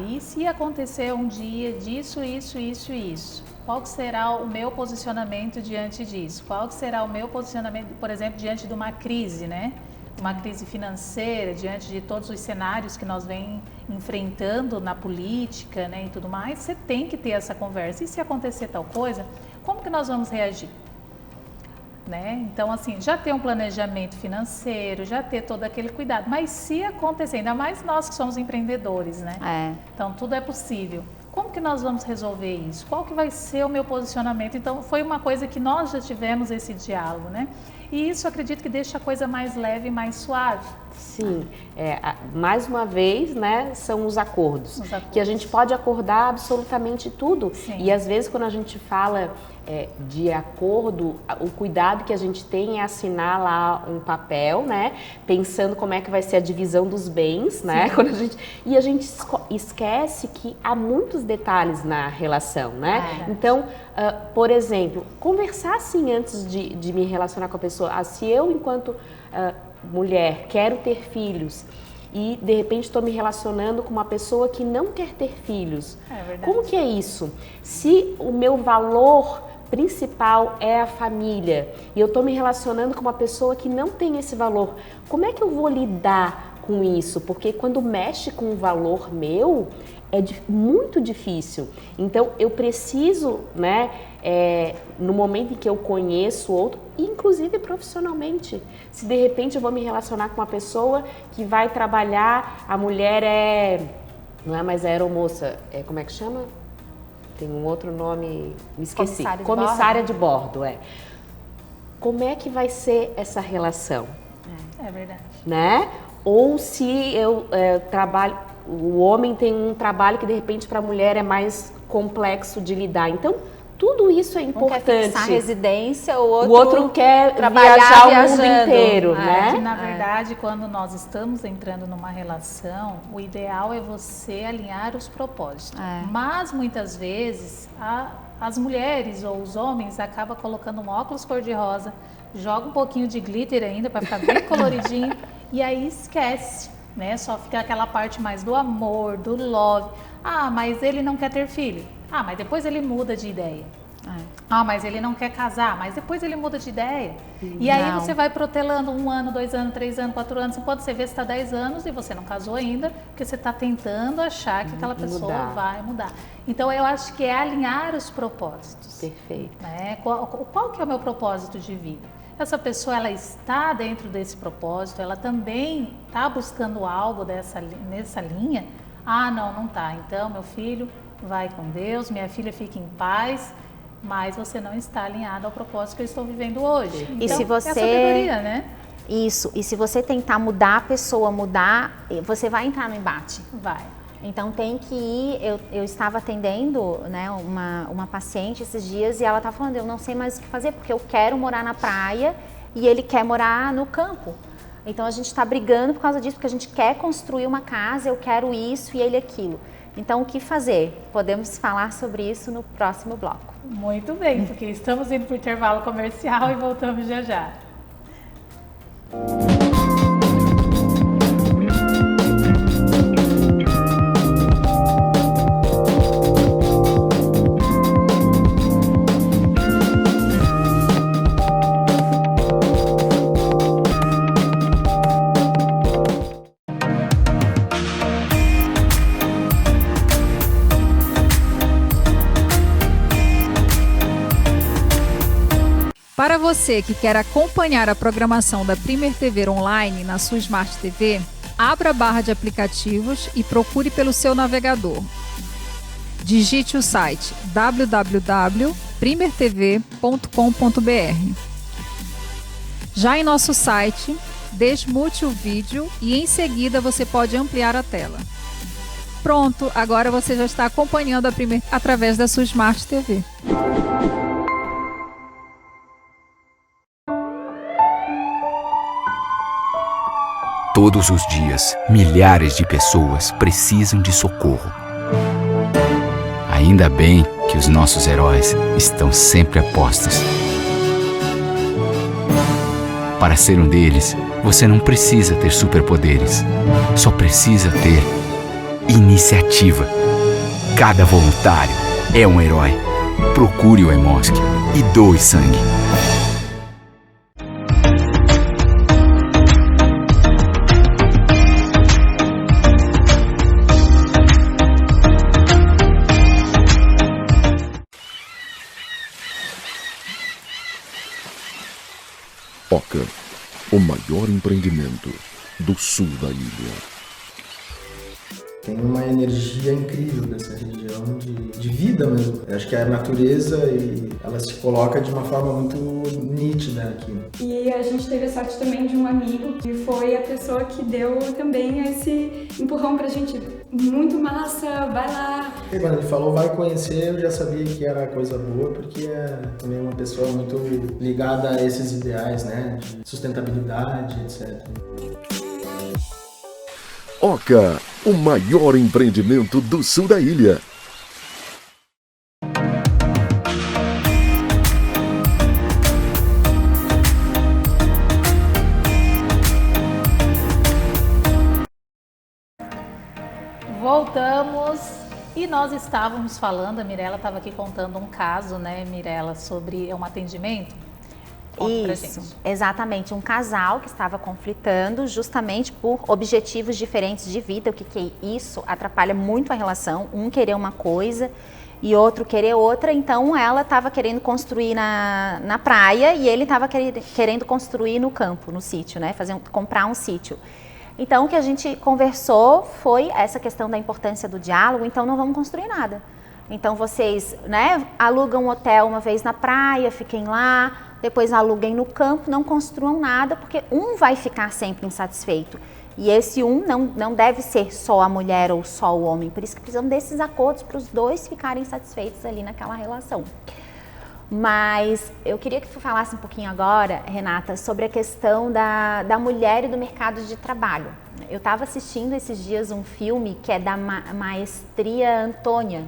Speaker 1: E se acontecer um dia disso, isso? Qual que será o meu posicionamento diante disso? Qual que será o meu posicionamento, por exemplo, diante de uma crise, né? Uma crise financeira, diante de todos os cenários que nós vem enfrentando na política, né, e tudo mais, você tem que ter essa conversa. E se acontecer tal coisa, como que nós vamos reagir? Né? Então, assim, já ter um planejamento financeiro, já ter todo aquele cuidado. Mas se acontecer, ainda mais nós que somos empreendedores, né? Então, tudo é possível. Como que nós vamos resolver isso? Qual que vai ser o meu posicionamento? Então, foi uma coisa que nós já tivemos esse diálogo, né? E isso, acredito que deixa a coisa mais leve e mais suave.
Speaker 3: Sim, mais uma vez, né, são os acordos, que a gente pode acordar absolutamente tudo.
Speaker 1: Sim.
Speaker 3: E às vezes quando a gente fala de acordo, o cuidado que a gente tem é assinar lá um papel, né, pensando como é que vai ser a divisão dos bens, né, quando a gente esquece que há muitos detalhes na relação, né. Então, por exemplo, conversar assim antes de me relacionar com a pessoa, se eu enquanto mulher, quero ter filhos e de repente estou me relacionando com uma pessoa que não quer ter filhos. Como que é isso? Se o meu valor principal é a família e eu estou me relacionando com uma pessoa que não tem esse valor, como é que eu vou lidar com isso? Porque quando mexe com o valor meu, é muito difícil. Então, eu preciso, né, no momento em que eu conheço o outro, inclusive profissionalmente, se de repente eu vou me relacionar com uma pessoa que vai trabalhar, a mulher não é mais aeromoça, como é que chama? Tem um outro nome, me esqueci. Comissária de bordo, Como é que vai ser essa relação?
Speaker 1: É verdade.
Speaker 3: Né? Ou se eu trabalho, o homem tem um trabalho que de repente para a mulher é mais complexo de lidar. Então, tudo isso é importante.
Speaker 2: Um quer fixar residência, o
Speaker 3: outro quer viajar o mundo inteiro, né?
Speaker 1: Que, na verdade, quando nós estamos entrando numa relação, o ideal é você alinhar os propósitos. Mas, muitas vezes, as mulheres ou os homens acabam colocando um óculos cor-de-rosa, joga um pouquinho de glitter ainda para ficar bem coloridinho e aí esquece, né? Só fica aquela parte mais do amor, do love. Mas ele não quer ter filho. Mas depois ele muda de ideia. Mas ele não quer casar, mas depois ele muda de ideia. E aí você vai protelando 1 ano, 2 anos, 3 anos, 4 anos. Você pode ver se está 10 anos e você não casou ainda, porque você está tentando achar que aquela pessoa vai mudar. Então eu acho que é alinhar os propósitos.
Speaker 3: Perfeito.
Speaker 1: Né? Qual que é o meu propósito de vida? Essa pessoa, ela está dentro desse propósito, ela também está buscando algo nessa linha? Não está. Então, meu filho, vai com Deus, minha filha fica em paz, mas você não está alinhado ao propósito que eu estou vivendo hoje. Então,
Speaker 2: e se você...
Speaker 1: é sabedoria, né?
Speaker 2: Isso, e se você tentar mudar a pessoa, você vai entrar no embate.
Speaker 1: Vai.
Speaker 2: Então tem que ir, eu estava atendendo, né, uma paciente esses dias e ela estava falando, eu não sei mais o que fazer, porque eu quero morar na praia e ele quer morar no campo. Então a gente está brigando por causa disso, porque a gente quer construir uma casa, eu quero isso e ele aquilo. Então o que fazer? Podemos falar sobre isso no próximo bloco.
Speaker 1: Muito bem, porque estamos indo para o intervalo comercial e voltamos já já.
Speaker 4: Para você que quer acompanhar a programação da Premier TV Online na sua Smart TV, abra a barra de aplicativos e procure pelo seu navegador. Digite o site www.primertv.com.br. Já em nosso site, desmute o vídeo e em seguida você pode ampliar a tela. Pronto, agora você já está acompanhando a Premier através da sua Smart TV.
Speaker 5: Todos os dias, milhares de pessoas precisam de socorro. Ainda bem que os nossos heróis estão sempre a postos. Para ser um deles, você não precisa ter superpoderes. Só precisa ter iniciativa. Cada voluntário é um herói. Procure o Emosk e doe sangue.
Speaker 6: Oca, o maior empreendimento do sul da ilha.
Speaker 7: Tem uma energia incrível dessa região de vida mesmo. Eu acho que a natureza ela se coloca de uma forma muito nítida aqui.
Speaker 8: E a gente teve a sorte também de um amigo que foi a pessoa que deu também esse empurrão pra gente. Muito massa, vai lá.
Speaker 7: E quando ele falou vai conhecer, eu já sabia que era coisa boa, porque é também uma pessoa muito ligada a esses ideais, né? De sustentabilidade, etc.
Speaker 6: Oca, o maior empreendimento do sul da ilha.
Speaker 1: Voltamos e nós estávamos falando, a Mirella estava aqui contando um caso, né, Mirella, sobre um atendimento. Conta pra
Speaker 2: Isso,
Speaker 1: gente.
Speaker 2: exatamente. Um casal que estava conflitando justamente por objetivos diferentes de vida. O que é isso? Atrapalha muito a relação. Um querer uma coisa e outro querer outra. Então, ela estava querendo construir na praia e ele estava querendo construir no campo, no sítio, né? Comprar um sítio. Então, o que a gente conversou foi essa questão da importância do diálogo. Então, não vamos construir nada. Então, vocês, né, alugam um hotel uma vez na praia, fiquem lá. Depois aluguem no campo, não construam nada, porque um vai ficar sempre insatisfeito. E esse um não deve ser só a mulher ou só o homem. Por isso que precisamos desses acordos para os dois ficarem satisfeitos ali naquela relação. Mas eu queria que tu falasse um pouquinho agora, Renata, sobre a questão da mulher e do mercado de trabalho. Eu estava assistindo esses dias um filme que é da Maestria Antônia.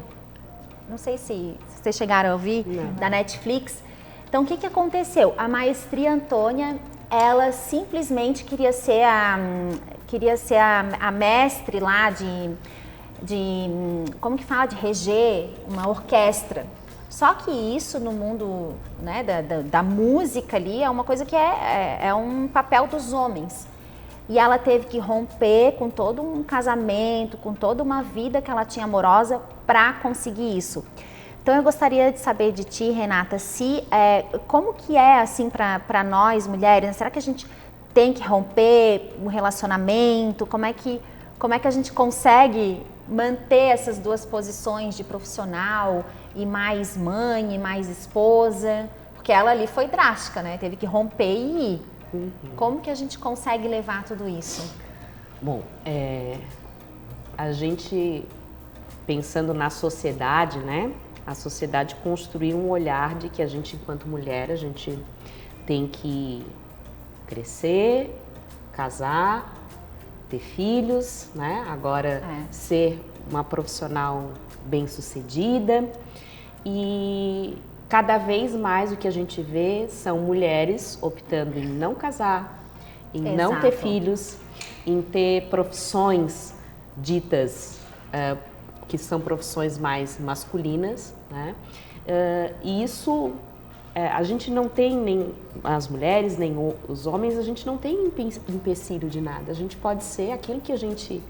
Speaker 2: Não sei se vocês chegaram a ouvir, da Netflix. Então, o que aconteceu? A Maestria Antônia, ela simplesmente queria ser a mestre lá como que fala? De reger uma orquestra. Só que isso no mundo, né, da música ali é uma coisa que é um papel dos homens. E ela teve que romper com todo um casamento, com toda uma vida que ela tinha amorosa para conseguir isso. Então, eu gostaria de saber de ti, Renata, como que é assim para nós, mulheres? Será que a gente tem que romper um relacionamento? Como é que a gente consegue manter essas duas posições de profissional e mais mãe e mais esposa? Porque ela ali foi drástica, né? Teve que romper e ir. Como que a gente consegue levar tudo isso?
Speaker 3: Bom, a gente, pensando na sociedade, né? A sociedade construir um olhar de que a gente, enquanto mulher, a gente tem que crescer, casar, ter filhos, né? Agora ser uma profissional bem-sucedida. E cada vez mais o que a gente vê são mulheres optando em não casar, em não ter filhos, em ter profissões ditas que são profissões mais masculinas, né? E isso, a gente não tem, nem as mulheres, nem os homens, a gente não tem empecilho de nada. A gente pode ser aquilo que a gente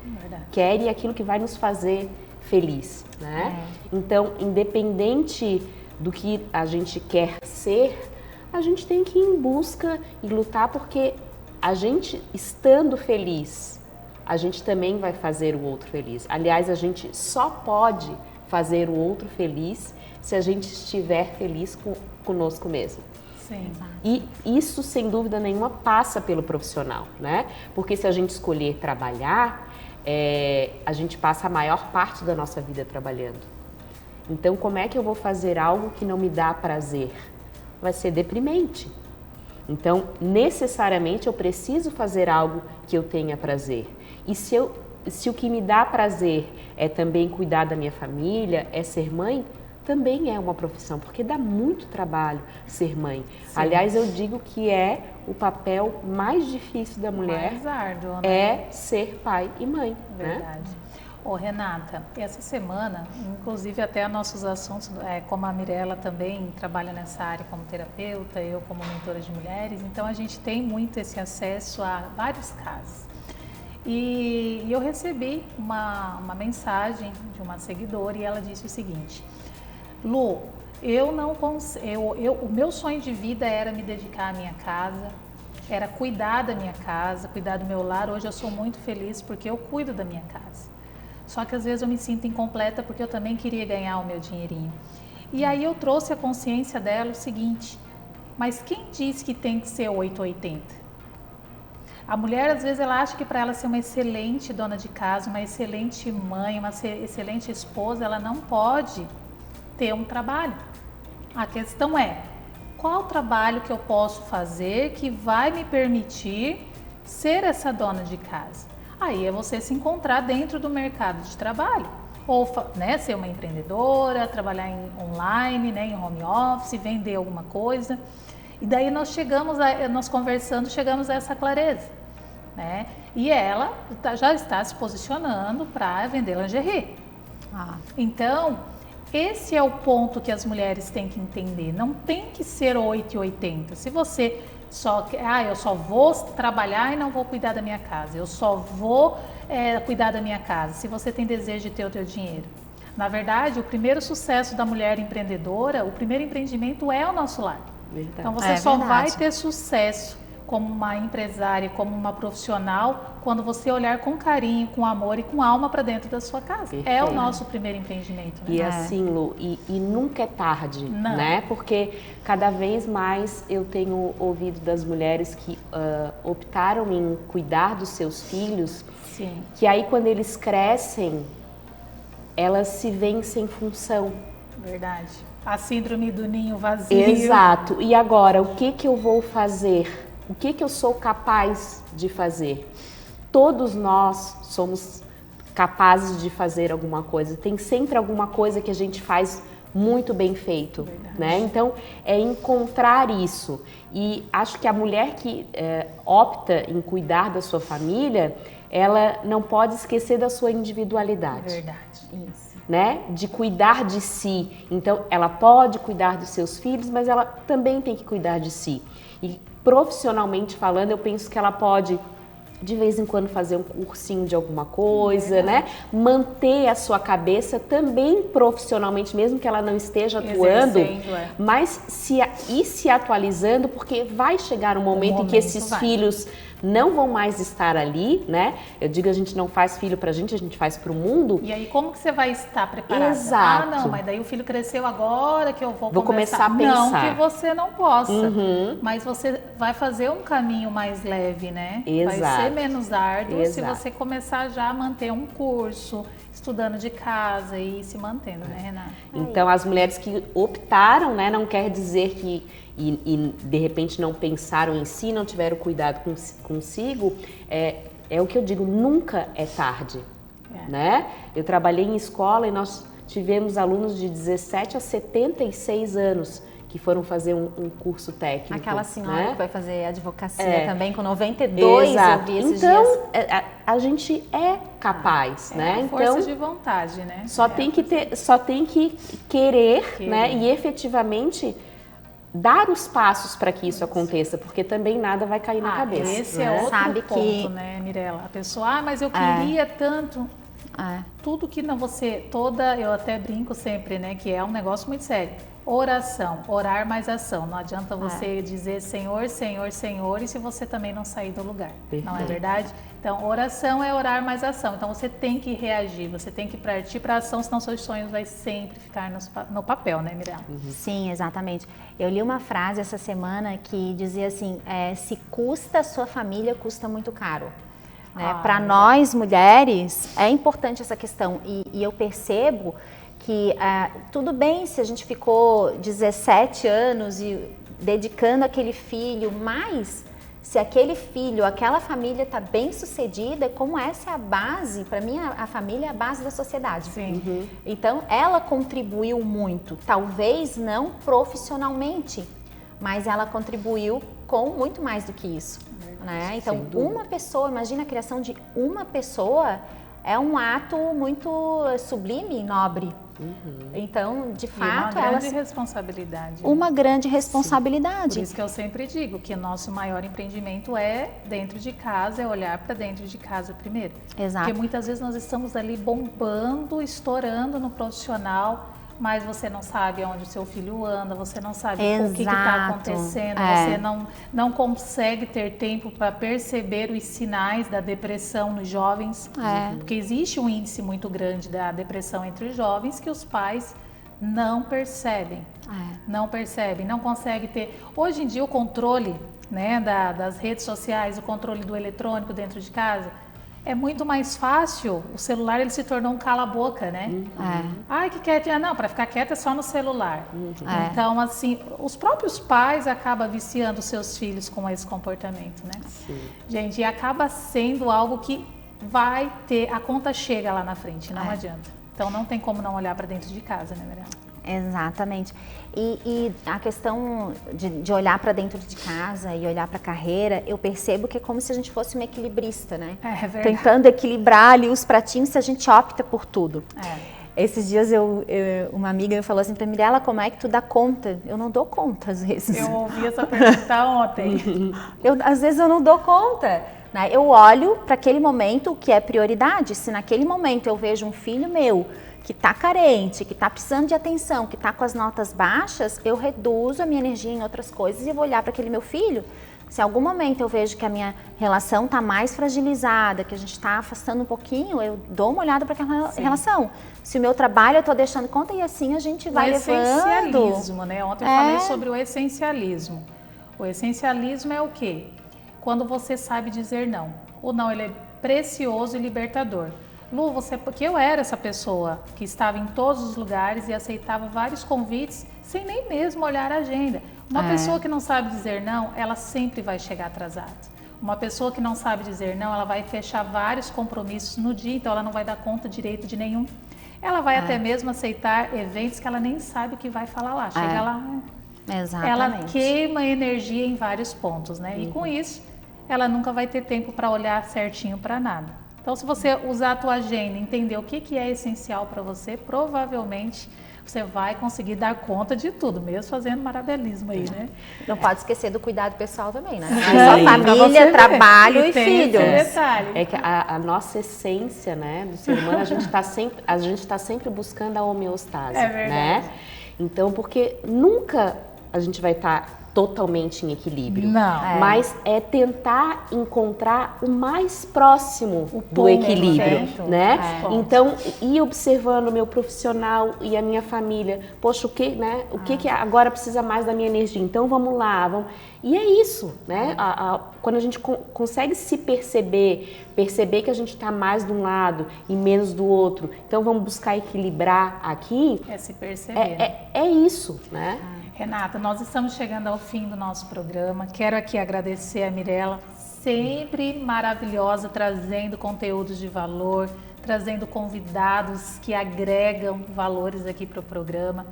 Speaker 3: quer e aquilo que vai nos fazer feliz, né? Então, independente do que a gente quer ser, a gente tem que ir em busca e lutar, porque a gente estando feliz, a gente também vai fazer o outro feliz. Aliás, a gente só pode fazer o outro feliz se a gente estiver feliz conosco mesmo.
Speaker 1: Sim.
Speaker 3: E isso, sem dúvida nenhuma, passa pelo profissional, né? Porque se a gente escolher trabalhar, a gente passa a maior parte da nossa vida trabalhando. Então, como é que eu vou fazer algo que não me dá prazer? Vai ser deprimente. Então, necessariamente, eu preciso fazer algo que eu tenha prazer. E se o que me dá prazer é também cuidar da minha família, é ser mãe, também é uma profissão, porque dá muito trabalho ser mãe. Sim. Aliás, eu digo que é o papel mais difícil da mulher,
Speaker 1: mais árduo, né?
Speaker 3: É ser pai e mãe.
Speaker 1: Verdade.
Speaker 3: Né?
Speaker 1: Ô, Renata, essa semana, inclusive até nossos assuntos, como a Mirella também trabalha nessa área como terapeuta, eu como mentora de mulheres, então a gente tem muito esse acesso a vários casos. E eu recebi uma mensagem de uma seguidora e ela disse o seguinte: Lu, o meu sonho de vida era me dedicar à minha casa, era cuidar da minha casa, cuidar do meu lar. Hoje eu sou muito feliz porque eu cuido da minha casa. Só que às vezes eu me sinto incompleta porque eu também queria ganhar o meu dinheirinho. E aí eu trouxe a consciência dela o seguinte, mas quem disse que tem que ser 880? A mulher, às vezes, ela acha que para ela ser uma excelente dona de casa, uma excelente mãe, uma excelente esposa, ela não pode ter um trabalho. A questão é, qual trabalho que eu posso fazer que vai me permitir ser essa dona de casa? Aí é você se encontrar dentro do mercado de trabalho. Ou né, ser uma empreendedora, trabalhar online, né, em home office, vender alguma coisa. E daí nós conversando, chegamos a essa clareza. Né? E ela já está se posicionando para vender lingerie. Então, esse é o ponto que as mulheres têm que entender. Não tem que ser 880. Se você eu só vou trabalhar e não vou cuidar da minha casa. Eu só vou cuidar da minha casa. Se você tem desejo de ter o teu dinheiro. Na verdade, o primeiro sucesso da mulher empreendedora, o primeiro empreendimento é o nosso lar.
Speaker 3: Verdade.
Speaker 1: Então você só vai ter sucesso como uma empresária, como uma profissional, quando você olhar com carinho, com amor e com alma para dentro da sua casa. Perfeito. É o nosso primeiro empreendimento. Né?
Speaker 3: E assim, Lu, e nunca é tarde, né? Porque cada vez mais eu tenho ouvido das mulheres que optaram em cuidar dos seus filhos,
Speaker 1: Sim.
Speaker 3: que aí quando eles crescem, elas se veem sem função.
Speaker 1: Verdade. A síndrome do ninho vazio.
Speaker 3: Exato. E agora, o que eu vou fazer? O que eu sou capaz de fazer? Todos nós somos capazes de fazer alguma coisa. Tem sempre alguma coisa que a gente faz muito bem feito, né? Então, é encontrar isso. E acho que a mulher que opta em cuidar da sua família, ela não pode esquecer da sua individualidade.
Speaker 1: Verdade, isso.
Speaker 3: Né? De cuidar de si. Então, ela pode cuidar dos seus filhos, mas ela também tem que cuidar de si. E profissionalmente falando, eu penso que ela pode de vez em quando fazer um cursinho de alguma coisa, né? Manter a sua cabeça também profissionalmente, mesmo que ela não esteja atuando, mas se atualizando, porque vai chegar um momento em que esses filhos não vão mais estar ali, né? Eu digo, a gente não faz filho pra gente, a gente faz pro mundo.
Speaker 1: E aí, como que você vai estar preparada?
Speaker 3: Exato.
Speaker 1: Ah, não, mas daí o filho cresceu agora que eu vou
Speaker 3: começar a pensar.
Speaker 1: Não que você não possa, mas você vai fazer um caminho mais leve, né?
Speaker 3: Exato.
Speaker 1: Vai ser menos árduo se você começar já a manter um curso, estudando de casa e se mantendo, né, Renata?
Speaker 3: Então, as mulheres que optaram, né, não quer dizer que e de repente não pensaram em si, não tiveram cuidado consigo, é o que eu digo, nunca é tarde, né? Eu trabalhei em escola e nós tivemos alunos de 17 a 76 anos que foram fazer um curso técnico.
Speaker 2: Aquela senhora, né, que vai fazer advocacia também, com 92,
Speaker 3: Exato.
Speaker 2: eu vi esses
Speaker 3: então,
Speaker 2: dias.
Speaker 3: A gente é capaz, né?
Speaker 1: Então, força de vontade, né?
Speaker 3: Só tem que querer, né? E efetivamente dar os passos para que isso aconteça, porque também nada vai cair na cabeça.
Speaker 1: Esse é outro ponto, né, Mirella? A pessoa, mas eu queria tanto. Tudo que não eu até brinco sempre, né, que é um negócio muito sério. Oração, orar mais ação. Não adianta você dizer Senhor, Senhor, Senhor, e se você também não sair do lugar. Perfeito. Não é verdade? Então, oração é orar mais ação. Então, você tem que reagir, você tem que partir para ação, senão seus sonhos vai sempre ficar no papel, né, Mirella?
Speaker 2: Sim, exatamente. Eu li uma frase essa semana que dizia assim, se custa a sua família, custa muito caro. Né? Para nós, mulheres, é importante essa questão. E eu percebo que tudo bem se a gente ficou 17 anos e dedicando aquele filho, mas se aquele filho, aquela família está bem sucedida, como essa é a base, para mim a família é a base da sociedade.
Speaker 1: Sim.
Speaker 2: Então ela contribuiu muito, talvez não profissionalmente, mas ela contribuiu com muito mais do que isso. Né? Então uma pessoa, imagina a criação de uma pessoa, é um ato muito sublime e nobre. Então, de fato,
Speaker 1: uma grande responsabilidade.
Speaker 2: Uma grande responsabilidade.
Speaker 1: Por isso que eu sempre digo que o nosso maior empreendimento é dentro de casa, é olhar para dentro de casa primeiro.
Speaker 2: Exato.
Speaker 1: Porque muitas vezes nós estamos ali bombando, estourando no profissional, mas você não sabe onde o seu filho anda, você não sabe o que está
Speaker 2: Exato.
Speaker 1: acontecendo,
Speaker 2: É.
Speaker 1: você não consegue ter tempo para perceber os sinais da depressão nos jovens, porque existe um índice muito grande da depressão entre os jovens que os pais não percebem, não conseguem ter. Hoje em dia o controle, né, das redes sociais, o controle do eletrônico dentro de casa, é muito mais fácil. O celular ele se tornou um cala-boca, né? Ai, que quieto. Não, para ficar quieto é só no celular. Então, assim, os próprios pais acabam viciando seus filhos com esse comportamento, né?
Speaker 3: Sim.
Speaker 1: Gente, e acaba sendo algo que vai ter, a conta chega lá na frente, não adianta. Então, não tem como não olhar para dentro de casa, né, Mirella?
Speaker 2: Exatamente. E a questão de olhar para dentro de casa e olhar para a carreira, eu percebo que é como se a gente fosse uma equilibrista, né?
Speaker 1: É verdade.
Speaker 2: Tentando equilibrar ali os pratinhos, se a gente opta por tudo. Esses dias uma amiga me falou assim para Mirella, como é que tu dá conta? Eu não dou conta às vezes.
Speaker 1: Eu ouvi essa pergunta ontem.
Speaker 2: Às vezes eu não dou conta. Né? Eu olho para aquele momento o que é prioridade. Se naquele momento eu vejo um filho meu que está carente, que está precisando de atenção, que está com as notas baixas, eu reduzo a minha energia em outras coisas e vou olhar para aquele meu filho. Se em algum momento eu vejo que a minha relação está mais fragilizada, que a gente está afastando um pouquinho, eu dou uma olhada para aquela relação. Se o meu trabalho eu estou deixando conta, e assim a gente vai levando.
Speaker 1: O essencialismo, né? Ontem eu falei sobre o essencialismo. O essencialismo é o quê? Quando você sabe dizer não. O não, ele é precioso e libertador. Lu, porque eu era essa pessoa que estava em todos os lugares e aceitava vários convites sem nem mesmo olhar a agenda. Uma pessoa que não sabe dizer não, ela sempre vai chegar atrasada. Uma pessoa que não sabe dizer não, ela vai fechar vários compromissos no dia, então ela não vai dar conta direito de nenhum. Ela vai até mesmo aceitar eventos que ela nem sabe o que vai falar lá. Chega lá, ela queima energia em vários pontos, né? E com isso, ela nunca vai ter tempo para olhar certinho para nada. Então, se você usar a tua agenda, entender o que é essencial para você, provavelmente você vai conseguir dar conta de tudo, mesmo fazendo marabelismo aí, né?
Speaker 2: Não pode esquecer do cuidado pessoal também, né? Só família, trabalho e filhos.
Speaker 3: É que a nossa essência, né, do ser humano, a gente tá sempre buscando a homeostase, né? Então, porque nunca a gente vai estar totalmente em equilíbrio.
Speaker 1: Não.
Speaker 3: Mas é tentar encontrar o mais próximo do equilíbrio, né? Então, ir observando o meu profissional e a minha família. Poxa, o que agora precisa mais da minha energia? Então, vamos lá. E é isso, né? Quando a gente consegue se perceber que a gente está mais de um lado e menos do outro, então vamos buscar equilibrar aqui.
Speaker 1: É se perceber.
Speaker 3: É isso, né?
Speaker 1: Renata, nós estamos chegando ao fim do nosso programa. Quero aqui agradecer a Mirella, sempre maravilhosa, trazendo conteúdos de valor, trazendo convidados que agregam valores aqui para o programa.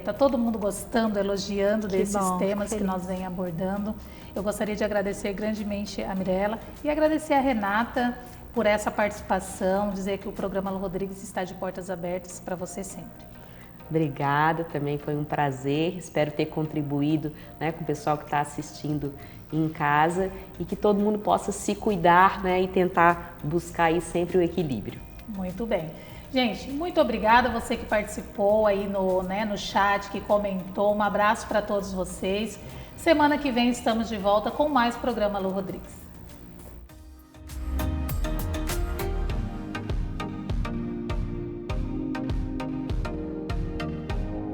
Speaker 1: Tá todo mundo gostando, elogiando desses temas que nós vem abordando. Eu gostaria de agradecer grandemente a Mirella e agradecer a Renata por essa participação, dizer que o programa Lu Rodrigues está de portas abertas para você sempre.
Speaker 3: Obrigada, também foi um prazer, espero ter contribuído, né, com o pessoal que está assistindo em casa e que todo mundo possa se cuidar, né, e tentar buscar aí sempre o equilíbrio.
Speaker 1: Muito bem. Gente, muito obrigada a você que participou aí no chat, que comentou. Um abraço para todos vocês. Semana que vem estamos de volta com mais programa Lu Rodrigues.